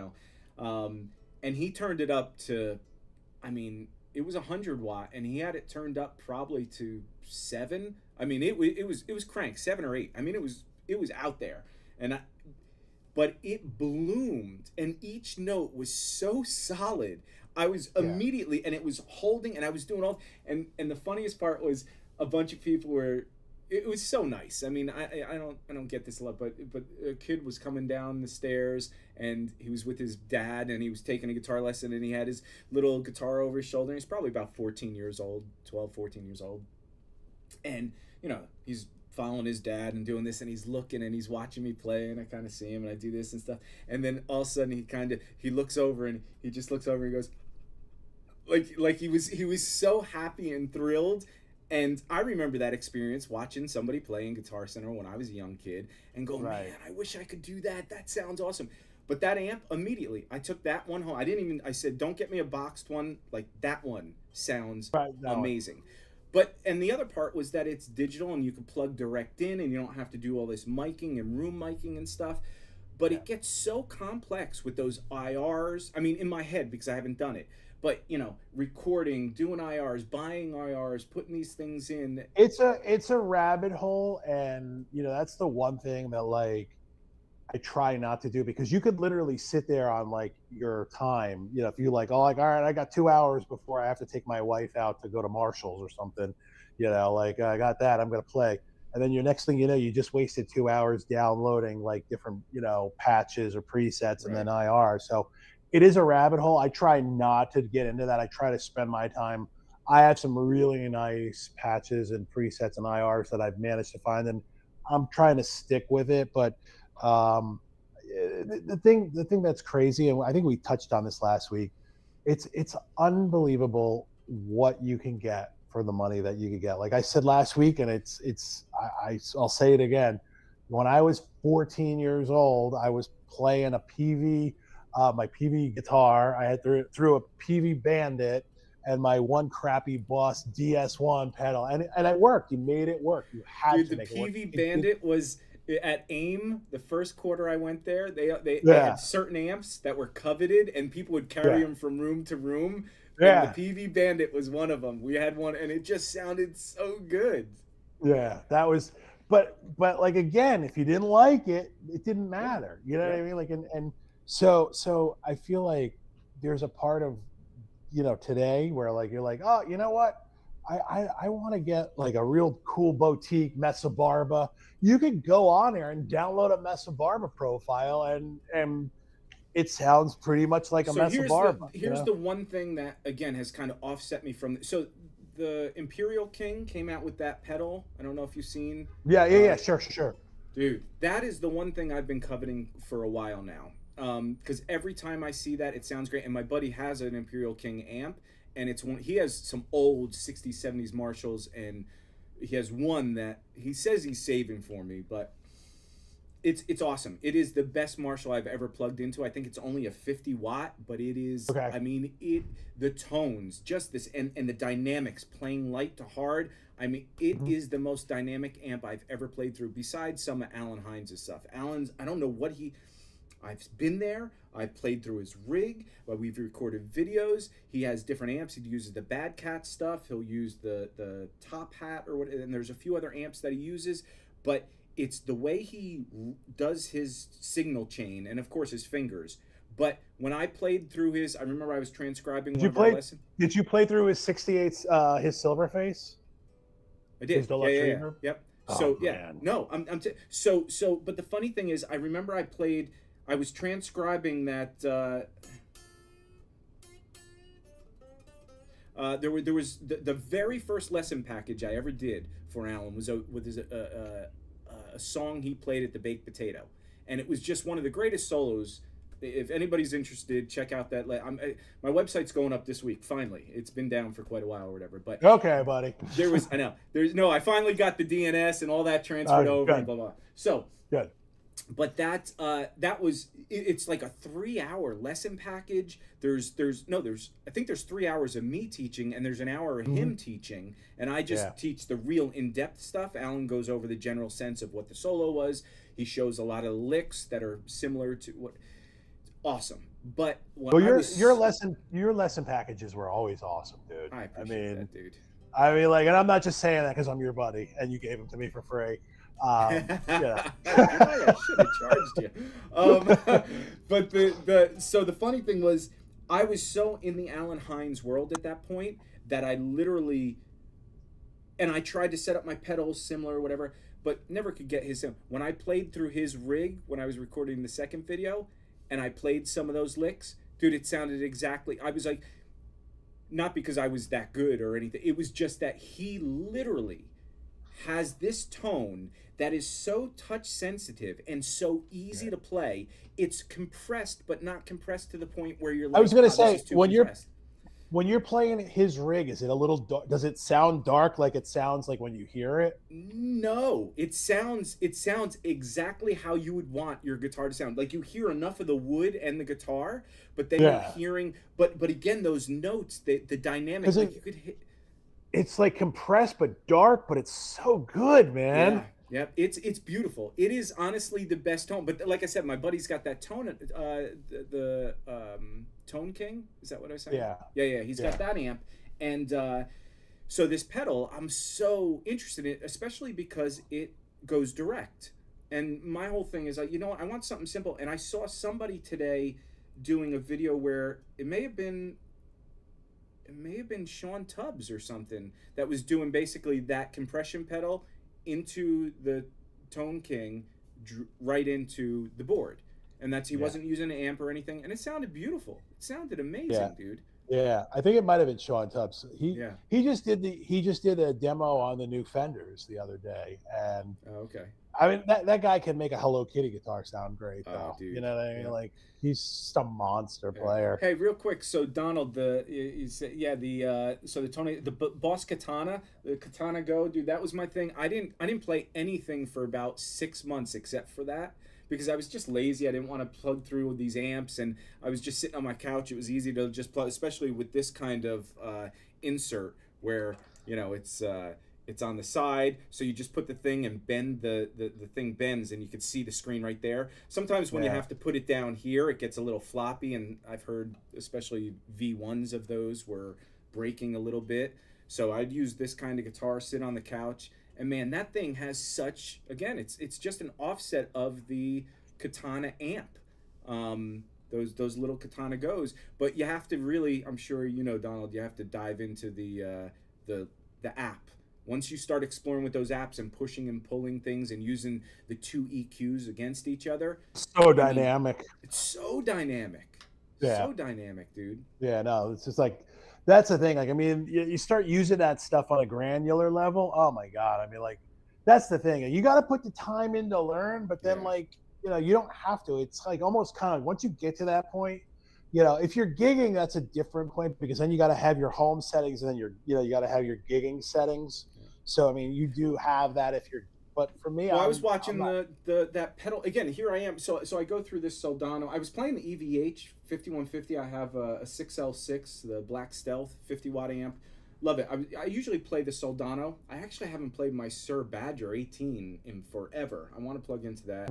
and he turned it up to, I mean, it was 100 watt and he had it turned up probably to 7. I mean, it was cranked 7 or 8. I mean, it was out there. But it bloomed, and each note was so solid. I was immediately, and it was holding, and I was doing all, and the funniest part was a bunch of people were, it was so nice. I mean, I don't get this a lot, but a kid was coming down the stairs, and he was with his dad, and he was taking a guitar lesson, and he had his little guitar over his shoulder. He's probably about 14 years old, 12, 14 years old, and he's following his dad and doing this, and he's looking and he's watching me play, and I kind of see him and I do this and stuff, and then all of a sudden he looks over and he just looks over and he goes, like he was so happy and thrilled. And I remember that experience watching somebody play in Guitar Center when I was a young kid and go, Right. man, I wish I could do that. That sounds awesome. But that amp, immediately, I took that one home. I said, don't get me a boxed one. Like, that one sounds amazing. But, and the other part was that it's digital and you can plug direct in and you don't have to do all this miking and room miking and stuff. But it gets so complex with those IRs. I mean, in my head, because I haven't done it. But, you know, recording, doing IRs, buying IRs, putting these things in. It's a rabbit hole, and you know that's the one thing that like I try not to do, because you could literally sit there on like your time. You know, if you like, oh, like all right, I got 2 hours before I have to take my wife out to go to Marshall's or something. You know, like I got that, I'm gonna play. And then your next thing you know, you just wasted 2 hours downloading like different, you know, patches or presets and then IR. So it is a rabbit hole. I try not to get into that. I try to spend my time. I have some really nice patches and presets and IRs that I've managed to find, and I'm trying to stick with it. But the thing that's crazy, and I think we touched on this last week, it's unbelievable what you can get for the money that you could get. Like I said last week, and I'll say it again. When I was 14 years old, I was playing a PV. My PV guitar, I had threw a PV Bandit and my one crappy Boss DS1 pedal, and it worked. You made it work. You had to make it work. The PV Bandit was at AIM. The first quarter I went there, they had certain amps that were coveted, and people would carry them from room to room. And the PV Bandit was one of them. We had one, and it just sounded so good. Yeah, that was. But like again, if you didn't like it, it didn't matter. You know what I mean? Like and. So I feel like there's a part of, you know, today where like you're like, oh, you know what, I want to get like a real cool boutique Mesa Barba. You could go on there and download a Mesa Barba profile, and it sounds pretty much like a Mesa Barba. Here's the one thing that again has kind of offset me from. So the Imperial King came out with that pedal. I don't know if you've seen. Yeah, sure. Dude, that is the one thing I've been coveting for a while now. Because every time I see that, it sounds great. And my buddy has an Imperial King amp, and he has some old 60s, 70s Marshalls, and he has one that he says he's saving for me, but it's awesome. It is the best Marshall I've ever plugged into. I think it's only a 50 watt, but it is, I mean, the tones, just this, and the dynamics, playing light to hard. I mean, it is the most dynamic amp I've ever played through, besides some of Alan Hines' stuff. Alan's, I don't know what I've been there. I've played through his rig. We've recorded videos. He has different amps. He uses the Bad Cat stuff. He'll use the Top Hat or what. And there's a few other amps that he uses. But it's the way he does his signal chain, and of course his fingers. But when I played through his, I remember I was transcribing one of our lessons. Did you play through his 68, his Silverface? I did. Yeah. Yep. Oh, so man. no, so. But the funny thing is, I remember I was transcribing that. There was the very first lesson package I ever did for Alan was a song he played at the Baked Potato, and it was just one of the greatest solos. If anybody's interested, check out that. My website's going up this week. Finally, it's been down for quite a while or whatever. But okay, buddy. I finally got the DNS and all that transferred over and blah blah. So good. But that was, it's like a 3-hour lesson package. There's I think there's 3 hours of me teaching, and there's an hour of him teaching, and I just teach the real in-depth stuff. Alan goes over the general sense of what the solo was. He shows a lot of licks that are similar to what. Awesome. But your lesson packages were always awesome, dude. I appreciate that, dude. I mean, like, and I'm not just saying that because I'm your buddy and you gave them to me for free. Yeah. I should have charged you. But the funny thing was, I was so in the Alan Hines world at that point that I literally, and I tried to set up my pedals similar or whatever, but never could get his. When I played through his rig when I was recording the second video, and I played some of those licks, dude, it sounded exactly. I was like, not because I was that good or anything. It was just that he literally has this tone that is so touch sensitive and so easy to play. It's compressed, but not compressed to the point where you're like, I was gonna oh, this say is too compressed. when you're playing his rig, is it a little dark? Does it sound dark like it sounds like when you hear it? No, it sounds exactly how you would want your guitar to sound. Like you hear enough of the wood and the guitar, but then you're hearing but again those notes, the dynamic, like you could hit. It's like compressed but dark, but it's so good, man. Yeah, it's beautiful. It is honestly the best tone. But like I said, my buddy's got that tone, the Tone King. Is that what I was saying? Yeah. He's got that amp, and so this pedal, I'm so interested in, especially because it goes direct. And my whole thing is, you know what, I want something simple. And I saw somebody today doing a video where it may have been Sean Tubbs or something that was doing basically that compression pedal into the Tone King, right into the board, and that's he wasn't using an amp or anything, and it sounded beautiful. It sounded amazing, dude. Yeah, I think it might have been Sean Tubbs. He just did a demo on the new Fenders the other day, and okay. I mean that guy can make a Hello Kitty guitar sound great, though. Dude. You know what I mean? Like he's just a monster player. Hey, real quick, so Donald, so the Tony, the Boss Katana, the Katana Go, dude, that was my thing. I didn't play anything for about 6 months except for that, because I was just lazy. I didn't want to plug through these amps, and I was just sitting on my couch. It was easy to just plug, especially with this kind of insert where, you know, it's on the side, so you just put the thing and bend the thing bends, and you can see the screen right there. Sometimes when you have to put it down here, it gets a little floppy, and I've heard especially V1s of those were breaking a little bit. So I'd use this kind of guitar, sit on the couch, and man, that thing has such, again, it's just an offset of the Katana amp. Those little Katana Goes, but you have to really, I'm sure you know, Donald, you have to dive into the app. Once you start exploring with those apps and pushing and pulling things and using the two EQs against each other, so dynamic. It's so dynamic. So dynamic, dude. Yeah, no, it's just like, that's the thing. Like, I mean, you start using that stuff on a granular level. Oh my God. I mean, like, that's the thing. You got to put the time in to learn, but then like, you know, you don't have to. It's like almost kind of, once you get to that point, you know, if you're gigging, that's a different point, because then you got to have your home settings, and then you got to have your gigging settings. So, I mean, you do have that if you're, but for me, I was watching that pedal again. Here I am. So I go through this Soldano. I was playing the EVH 5150. I have a 6L6, the Black Stealth 50-watt amp. Love it. I usually play the Soldano. I actually haven't played my Sir Badger 18 in forever. I want to plug into that.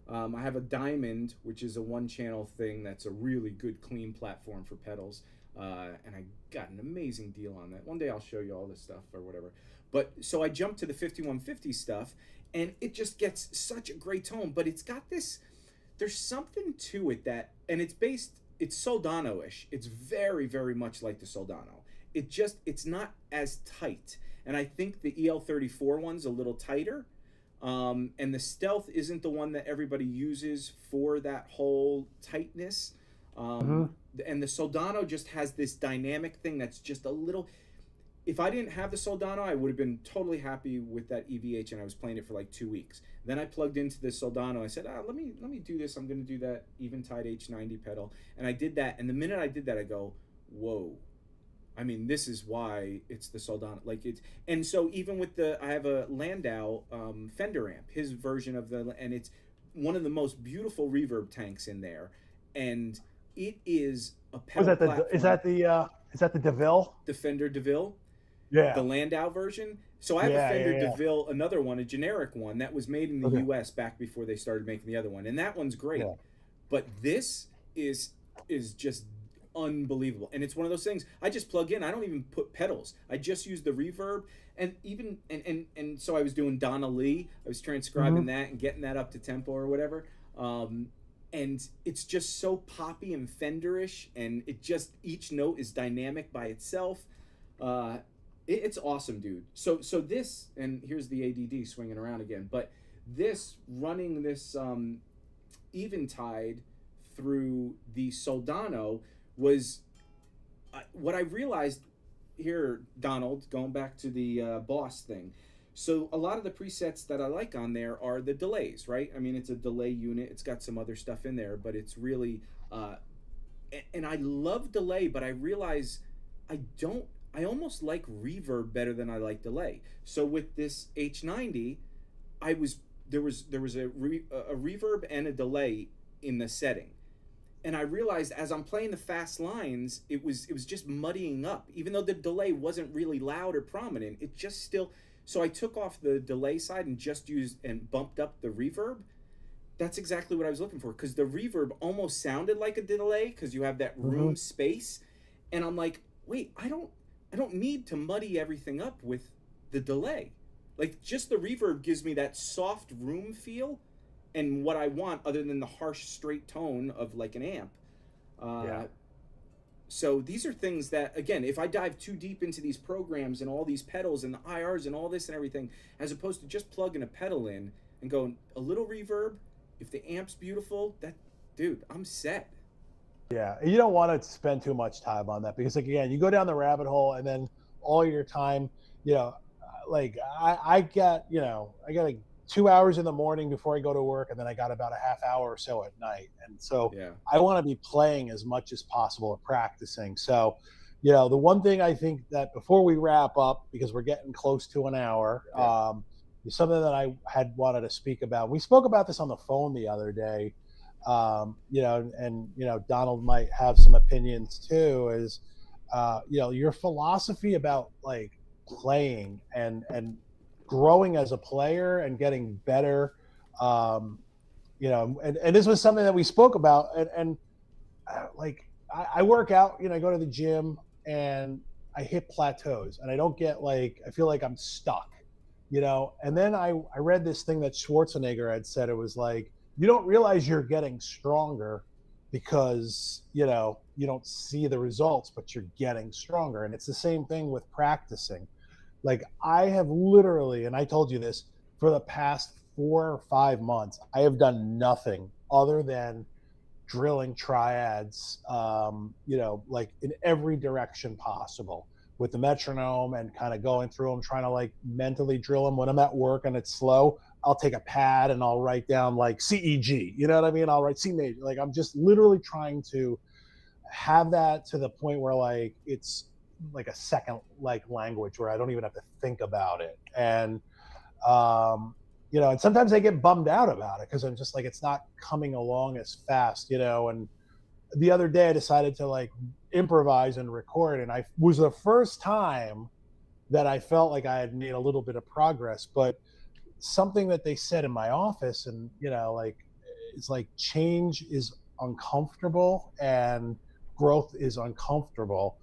I have a Diamond, which is a one-channel thing that's a really good, clean platform for pedals. And I got an amazing deal on that. One day I'll show you all this stuff or whatever. But so I jumped to the 5150 stuff, and it just gets such a great tone. But it's got this, there's something to it that, and it's Soldano-ish. It's very, very much like the Soldano. It's not as tight. And I think the EL34 one's a little tighter. And the Stealth isn't the one that everybody uses for that whole tightness. And the Soldano just has this dynamic thing that's just a little. If I didn't have the Soldano, I would have been totally happy with that EVH, and I was playing it for like 2 weeks. Then I plugged into the Soldano. I said, let me do this. I'm going to do that Eventide H90 pedal, and I did that. And the minute I did that, I go, whoa. I mean, this is why it's the Soldano. Like it's, and so even with I have a Landau Fender amp, his version of and it's one of the most beautiful reverb tanks in there, and it is a pedal platform. Is that the DeVille? The Fender DeVille. Yeah. The Landau version. So I have a Fender DeVille, another one, a generic one that was made in the U.S. back before they started making the other one, and that one's great. Yeah. But this is just unbelievable, and it's one of those things. I just plug in. I don't even put pedals. I just use the reverb, and even and so I was doing Donna Lee. I was transcribing that and getting that up to tempo or whatever. And it's just so poppy and Fenderish, and it just, each note is dynamic by itself. It's awesome, dude. So this, and here's the ADD swinging around again, but this, running this Eventide through the Soldano was what I realized here, Donald, going back to the Boss thing. So a lot of the presets that I like on there are the delays, right? I mean, it's a delay unit. It's got some other stuff in there, but it's really, and I love delay, but I realize I don't. I almost like reverb better than I like delay. So with this H90, I was there was a reverb and a delay in the setting, and I realized as I'm playing the fast lines, it was just muddying up. Even though the delay wasn't really loud or prominent, it just still. So I took off the delay side and just used and bumped up the reverb. That's exactly what I was looking for, because the reverb almost sounded like a delay because you have that Mm-hmm. room space, and I'm like, wait, I don't need to muddy everything up with the delay. Like, just the reverb gives me that soft room feel and what I want, other than the harsh straight tone of like an amp. Yeah. Uh, so these are things that, again, if I dive too deep into these programs and all these pedals and the IRs and all this and everything, as opposed to just plugging a pedal in and going a little reverb, if the amp's beautiful, that, dude, I'm set. Yeah, you don't want to spend too much time on that because, like, again, you go down the rabbit hole, and then all your time, you know, like I got, I got like 2 hours in the morning before I go to work, and then I got about a half hour or so at night, and so Yeah. I want to be playing as much as possible and practicing. So, the one thing I think that before we wrap up, because we're getting close to an hour, Yeah. is something that I had wanted to speak about. We spoke about this on the phone the other day, and Donald might have some opinions too. Is your philosophy about like playing and growing as a player and getting better. Um, and this was something that we spoke about, and like I work out, I go to the gym and I hit plateaus and I don't get like, I feel like I'm stuck, and then I read this thing that Schwarzenegger had said. It was like, you don't realize you're getting stronger because, you don't see the results, but you're getting stronger. And it's the same thing with practicing. Like I have literally, and I told you this, for the past 4 or 5 months, I have done nothing other than drilling triads, like in every direction possible with the metronome and kind of going through them, trying to like mentally drill them. When I'm at work and it's slow, I'll take a pad and I'll write down like CEG, you know what I mean? I'll write C major. Like I'm just literally trying to have that to the point where like it's like a second like language where I don't even have to think about it. And sometimes I get bummed out about it because I'm just like, it's not coming along as fast, and the other day I decided to like improvise and record, and I was the first time that I felt like I had made a little bit of progress. But something that they said in my office, and like, it's like change is uncomfortable and growth is uncomfortable.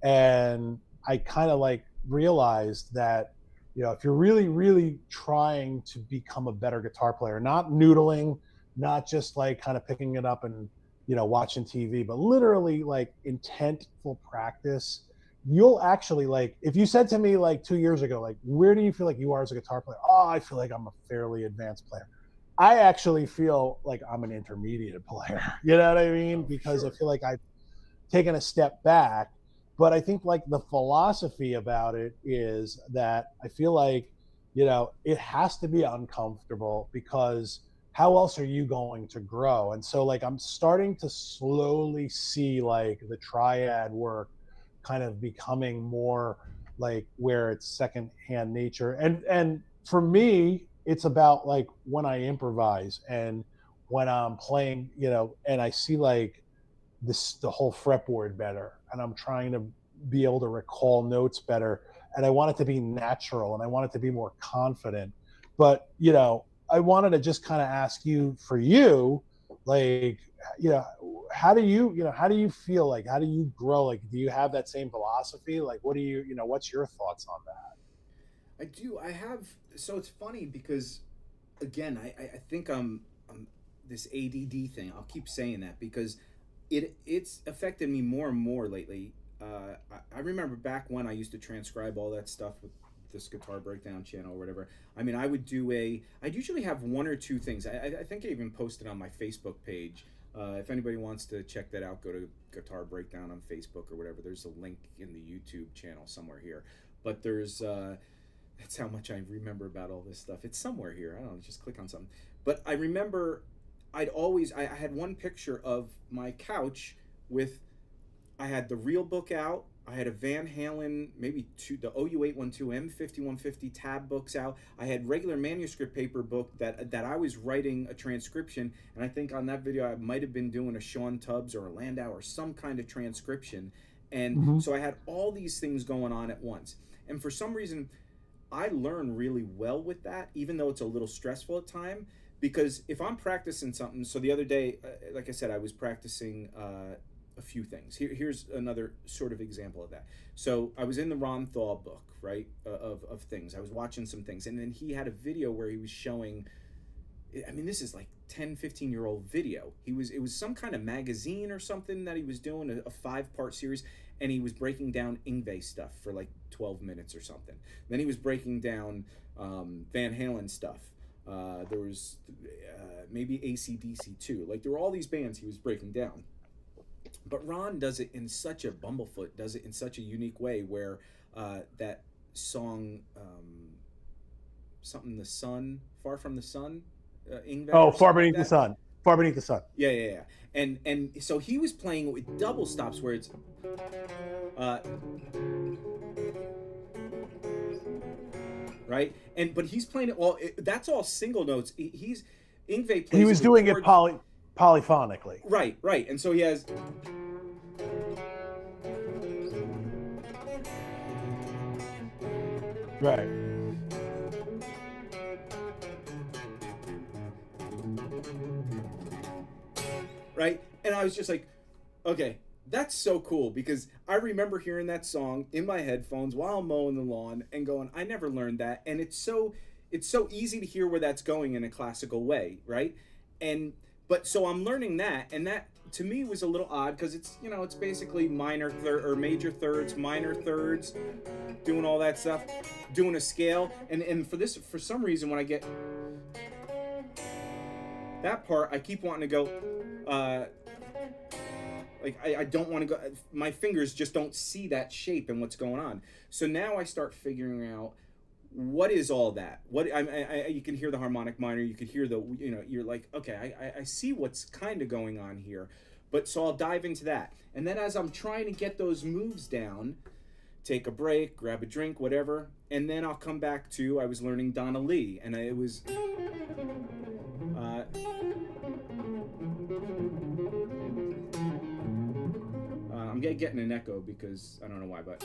And I kind of like realized that, if you're really, really trying to become a better guitar player, not noodling, not just like kind of picking it up and, watching TV, but literally like intentful practice, you'll actually like, if you said to me like 2 years ago, like, where do you feel like you are as a guitar player? Oh, I feel like I'm a fairly advanced player. I actually feel like I'm an intermediate player. You know what I mean? Oh, for Because I sure. feel like I've taken a step back. But I think like the philosophy about it is that I feel like, it has to be uncomfortable because how else are you going to grow? And so like I'm starting to slowly see like the triad work kind of becoming more like where it's secondhand nature. And for me, it's about like when I improvise and when I'm playing, and I see like the whole fretboard better, and I'm trying to be able to recall notes better, and I want it to be natural and I want it to be more confident. But I wanted to just kind of ask you, for you, like, how do you feel, like how do you grow, like do you have that same philosophy, like what do what's your thoughts on that? I do. I have. So it's funny because, again, I think I'm this ADD thing. I'll keep saying that because it's affected me more and more lately. I remember back when I used to transcribe all that stuff with this guitar breakdown channel or whatever. I mean, I'd usually have one or two things. I think I even posted on my Facebook page. If anybody wants to check that out, go to Guitar Breakdown on Facebook or whatever. There's a link in the YouTube channel somewhere here. But That's how much I remember about all this stuff. It's somewhere here. I don't know, just click on something. But I remember I had one picture of my couch with, I had the real book out. I had a Van Halen, maybe the OU812 M5150 tab books out. I had regular manuscript paper book that I was writing a transcription, and I think on that video I might have been doing a Sean Tubbs or a Landau or some kind of transcription. And Mm-hmm. so I had all these things going on at once. And for some reason, I learn really well with that, even though it's a little stressful at time. Because if I'm practicing something, so the other day, like I said, I was practicing a few things. Here's another sort of example of that. So I was in the Ron Thal book, right, of things. I was watching some things, and then he had a video where he was showing, I mean, this is like 10, 15-year-old video. It was some kind of magazine or something that he was doing, a 5-part series, and he was breaking down Yngwie stuff for like 12 minutes or something. Then he was breaking down Van Halen stuff. There was maybe AC/DC too. Like there were all these bands he was breaking down. But Ron does it in such a, Bumblefoot does it in such a unique way where that song, something the sun, far from the sun, Yngwie. Oh, Far Beneath the Sun. Far Beneath the Sun. Yeah. And so he was playing it with double stops where it's right, but he's playing it all. That's all single notes. Yngwie plays. He was doing it polyphonically. Right, and so he has. Right. Right, and I was just like, okay, that's so cool, because I remember hearing that song in my headphones while I'm mowing the lawn and going, I never learned that, and it's so easy to hear where that's going in a classical way, right? But so I'm learning that, and that to me was a little odd because it's basically minor third or major thirds, minor thirds, doing all that stuff, doing a scale, and for some reason when I get that part, I keep wanting to go, like I don't want to go. My fingers just don't see that shape and what's going on. So now I start figuring out what is all that. What you can hear the harmonic minor. You could hear the you're like, okay, I see what's kind of going on here. But so I'll dive into that, and then as I'm trying to get those moves down, take a break, grab a drink, whatever, and then I'll come back to I was learning Donna Lee, and it was. I'm getting an echo because I don't know why, but.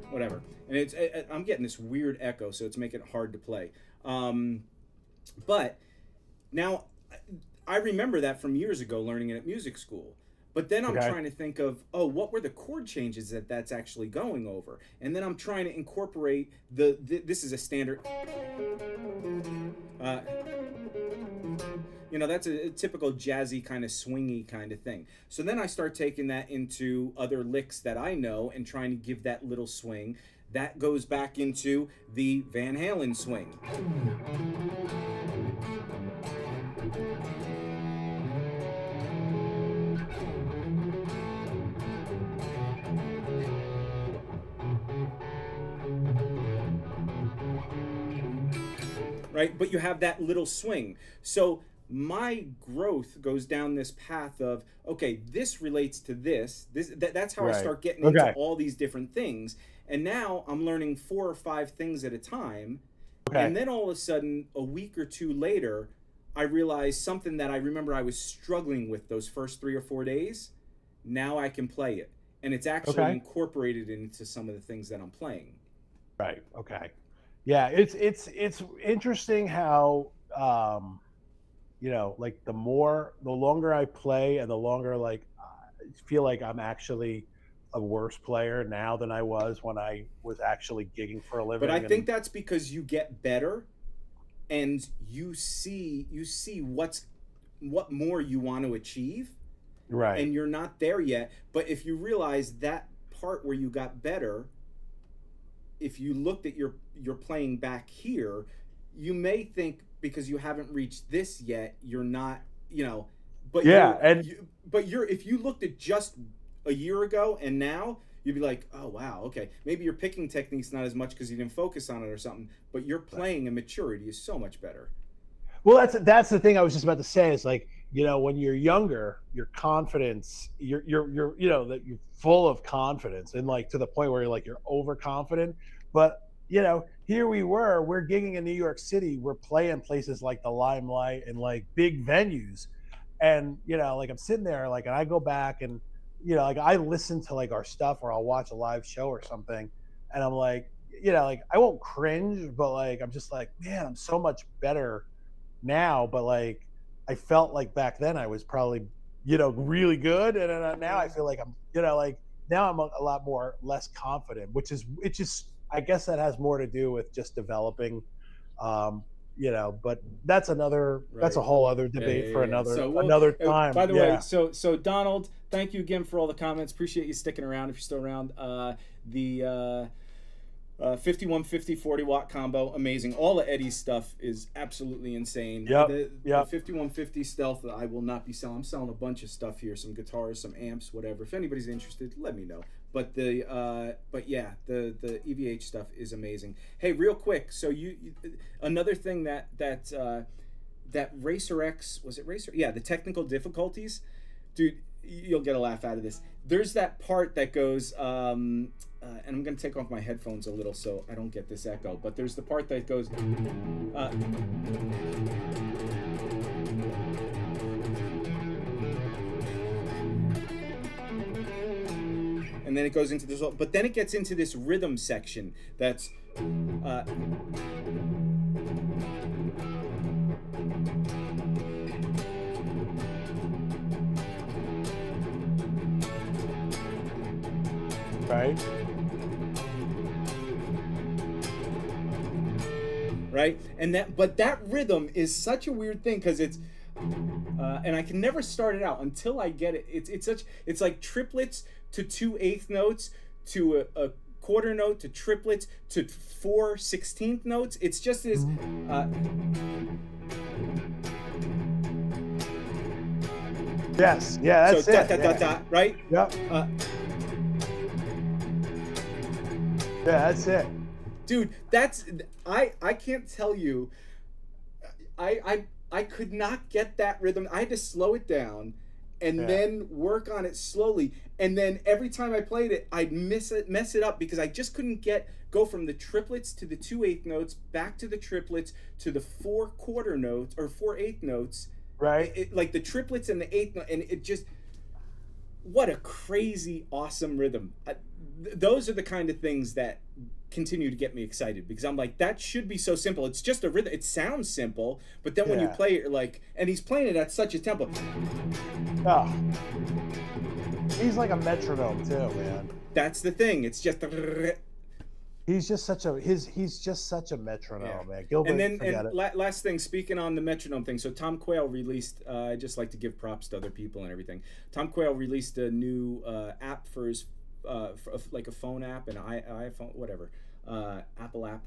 Whatever, and I'm getting this weird echo, so it's making it hard to play. But now I remember that from years ago learning it at music school. But then I'm trying to think of, what were the chord changes that's actually going over? And then I'm trying to incorporate this is a standard. That's a typical jazzy kind of swingy kind of thing. So then I start taking that into other licks that I know and trying to give that little swing. That goes back into the Van Halen swing. Right, but you have that little swing. So my growth goes down this path of, okay, this relates to this. That's how I start getting into all these different things. And now I'm learning 4 or 5 things at a time. And then all of a sudden, a week or 2 later, I realize something that I remember I was struggling with those first 3 or 4 days. Now I can play it. And it's actually incorporated into some of the things that I'm playing. Right, okay. Yeah, it's interesting how you know, like the longer I play and the longer like I feel like I'm actually a worse player now than I was when I was actually gigging for a But I living. think And that's because you get better and you see what more you want to achieve, right. and you're not there yet. But if you realize that part where you got better, if you looked at your playing back here, you may think because you haven't reached this yet, you're not, you know, but Yeah, and you're if you looked at just a year ago and now, you'd be like, oh wow, okay, maybe your picking technique's not as much because you didn't focus on it or something, but your playing and maturity is so much better. well, that's the thing I was just about to say. Is like, you know, when you're younger, your confidence, you're you know, that you're full of confidence, and like to the point where you're like you're overconfident. But you know, here we're gigging in New York City, we're playing places like the Limelight and like big venues, and you know, like I'm sitting there, like, and I go back and you know, like I listen to like our stuff, or I'll watch a live show or something, and I'm like, you know, like I won't cringe, but like I'm just like, man, I'm so much better now. But like I felt like back then I was probably, you know, really good, and now I feel like I'm, you know, like now I'm a lot more less confident, which is it just I guess that has more to do with just developing, um you know, but that's a Right. whole other Yeah, debate yeah, for yeah. So, well, another time. by the way, Yeah. so Donald, thank you again for all the comments. Appreciate you sticking around if you're still around. The 5150 40-watt combo, amazing. All of Eddie's stuff is absolutely insane. Yep. The 5150 stealth, I will not be selling. I'm selling a bunch of stuff here, some guitars, some amps, whatever. If anybody's interested, let me know. But but yeah, the EVH stuff is amazing. Hey, real quick, so another thing that Racer X, was it Racer? Yeah, the technical difficulties, dude. You'll get a laugh out of this. There's that part that goes, and I'm gonna take off my headphones a little so I don't get this echo. But there's the part that goes, and then it goes into this. But then it gets into this rhythm section that's. Right. Right, and that rhythm is such a weird thing because it's and I can never start it out until I get it. It's like triplets to 2/8 notes to a quarter note to triplets to 4/16 notes. It's just this. Yes. Yeah. That's So it. dot dot dot dot. Right. Yep. Yeah. That's it. Dude, that's I can't tell you. I could not get that rhythm. I had to slow it down and then work on it slowly. And then every time I played it, I'd mess it up because I just couldn't go from the triplets to the 2/8 notes, back to the triplets to the 4/4 notes or 4/8 notes. Right. Like the triplets and the eighth note, and it just, what a crazy awesome rhythm. Those are the kind of things that continue to get me excited because I'm like, that should be so simple. It's just a rhythm. It sounds simple, but then when you play it, you're like, and he's playing it at such a tempo. Oh. He's like a metronome too, man. That's the thing. It's just. He's just such a metronome, man. Gilbert, and last thing, speaking on the metronome thing. So Tom Quayle released. I just like to give props to other people and everything. Tom Quayle released a new app for his. Like a phone app and iPhone, whatever, Apple app,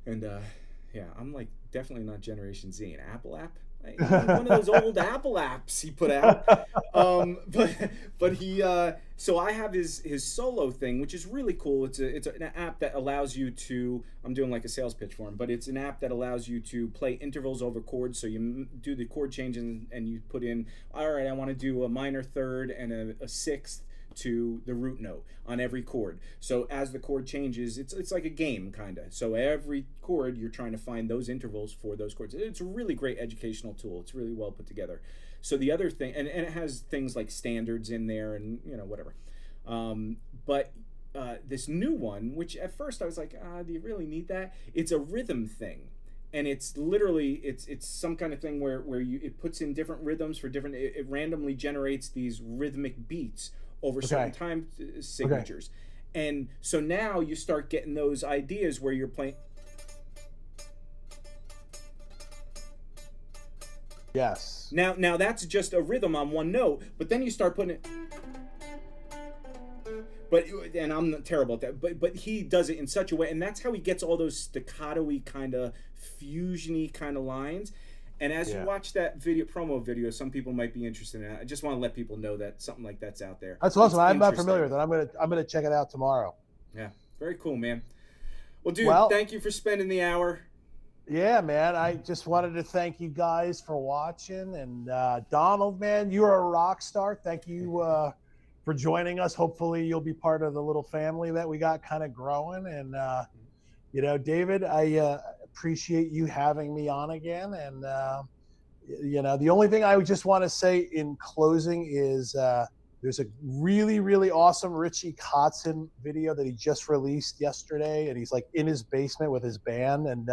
and yeah, I'm like definitely not Generation Z. An Apple app, one of those old Apple apps he put out. But he, so I have his solo thing, which is really cool. It's an app that allows you to. I'm doing like a sales pitch for him, but it's an app that allows you to play intervals over chords. So you do the chord changes and you put in, all right, I want to do a minor third and a sixth to the root note on every chord. So as the chord changes, it's like a game kind of. So every chord you're trying to find those intervals for those chords. It's a really great educational tool. It's really well put together. So the other thing, and it has things like standards in there and whatever. But this new one, which at first I was like, do you really need that? It's a rhythm thing. and it's literally it's some kind of thing where it puts in different rhythms for different. It randomly generates these rhythmic beats over certain Okay. time signatures, and so now you start getting those ideas where you're playing. Yes. Now that's just a rhythm on one note, but then you start putting it. But and I'm not terrible at that. But he does it in such a way, and that's how he gets all those staccato-y kind of fusion-y kind of lines. And as you watch that promo video, some people might be interested in it. I just want to let people know that something like that's out there. That's awesome. I'm not familiar with it. I'm gonna check it out tomorrow. Yeah, very cool, man. Well, dude, thank you for spending the hour. Yeah, man. I just wanted to thank you guys for watching. And Donald, man, you're a rock star. Thank you for joining us. Hopefully you'll be part of the little family that we got kind of growing. And, you know, David, I appreciate you having me on again. And, you know, the only thing I would just want to say in closing is there's a really, really awesome Richie Kotzen video that he just released yesterday. And he's like in his basement with his band. And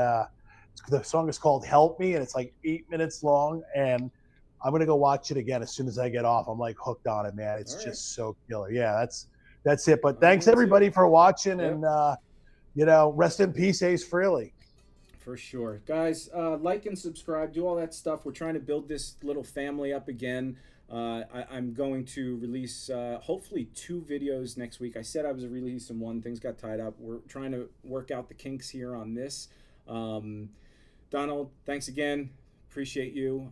the song is called Help Me, and it's like 8 minutes long. And I'm going to go watch it again as soon as I get off. I'm like hooked on it, man. It's just so killer. Yeah, that's it. But thanks everybody for watching. And, you know, rest in peace, Ace Frehley. For sure. Guys, like and subscribe, do all that stuff. We're trying to build this little family up again. I'm going to release hopefully 2 videos next week. I said I was releasing one. Things got tied up. We're trying to work out the kinks here on this. Donald, thanks again. Appreciate you.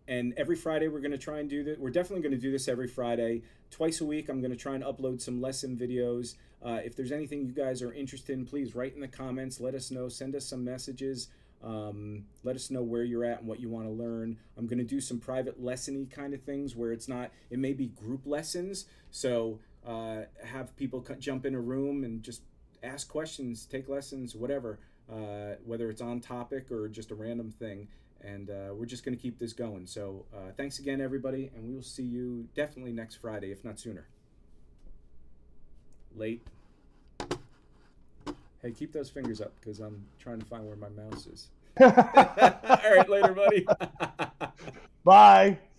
And every Friday we're going to try and do this. We're definitely going to do this every Friday. Twice a week I'm going to try and upload some lesson videos. If there's anything you guys are interested in, please write in the comments. Let us know. Send us some messages. Let us know where you're at and what you want to learn. I'm going to do some private lesson-y kind of things where it may be group lessons. So have people jump in a room and just ask questions, take lessons, whatever. Whether it's on topic or just a random thing. And we're just going to keep this going. So thanks again, everybody, and we will see you definitely next Friday, if not sooner. Late. Hey, keep those fingers up, because I'm trying to find where my mouse is. All right, later, buddy. Bye.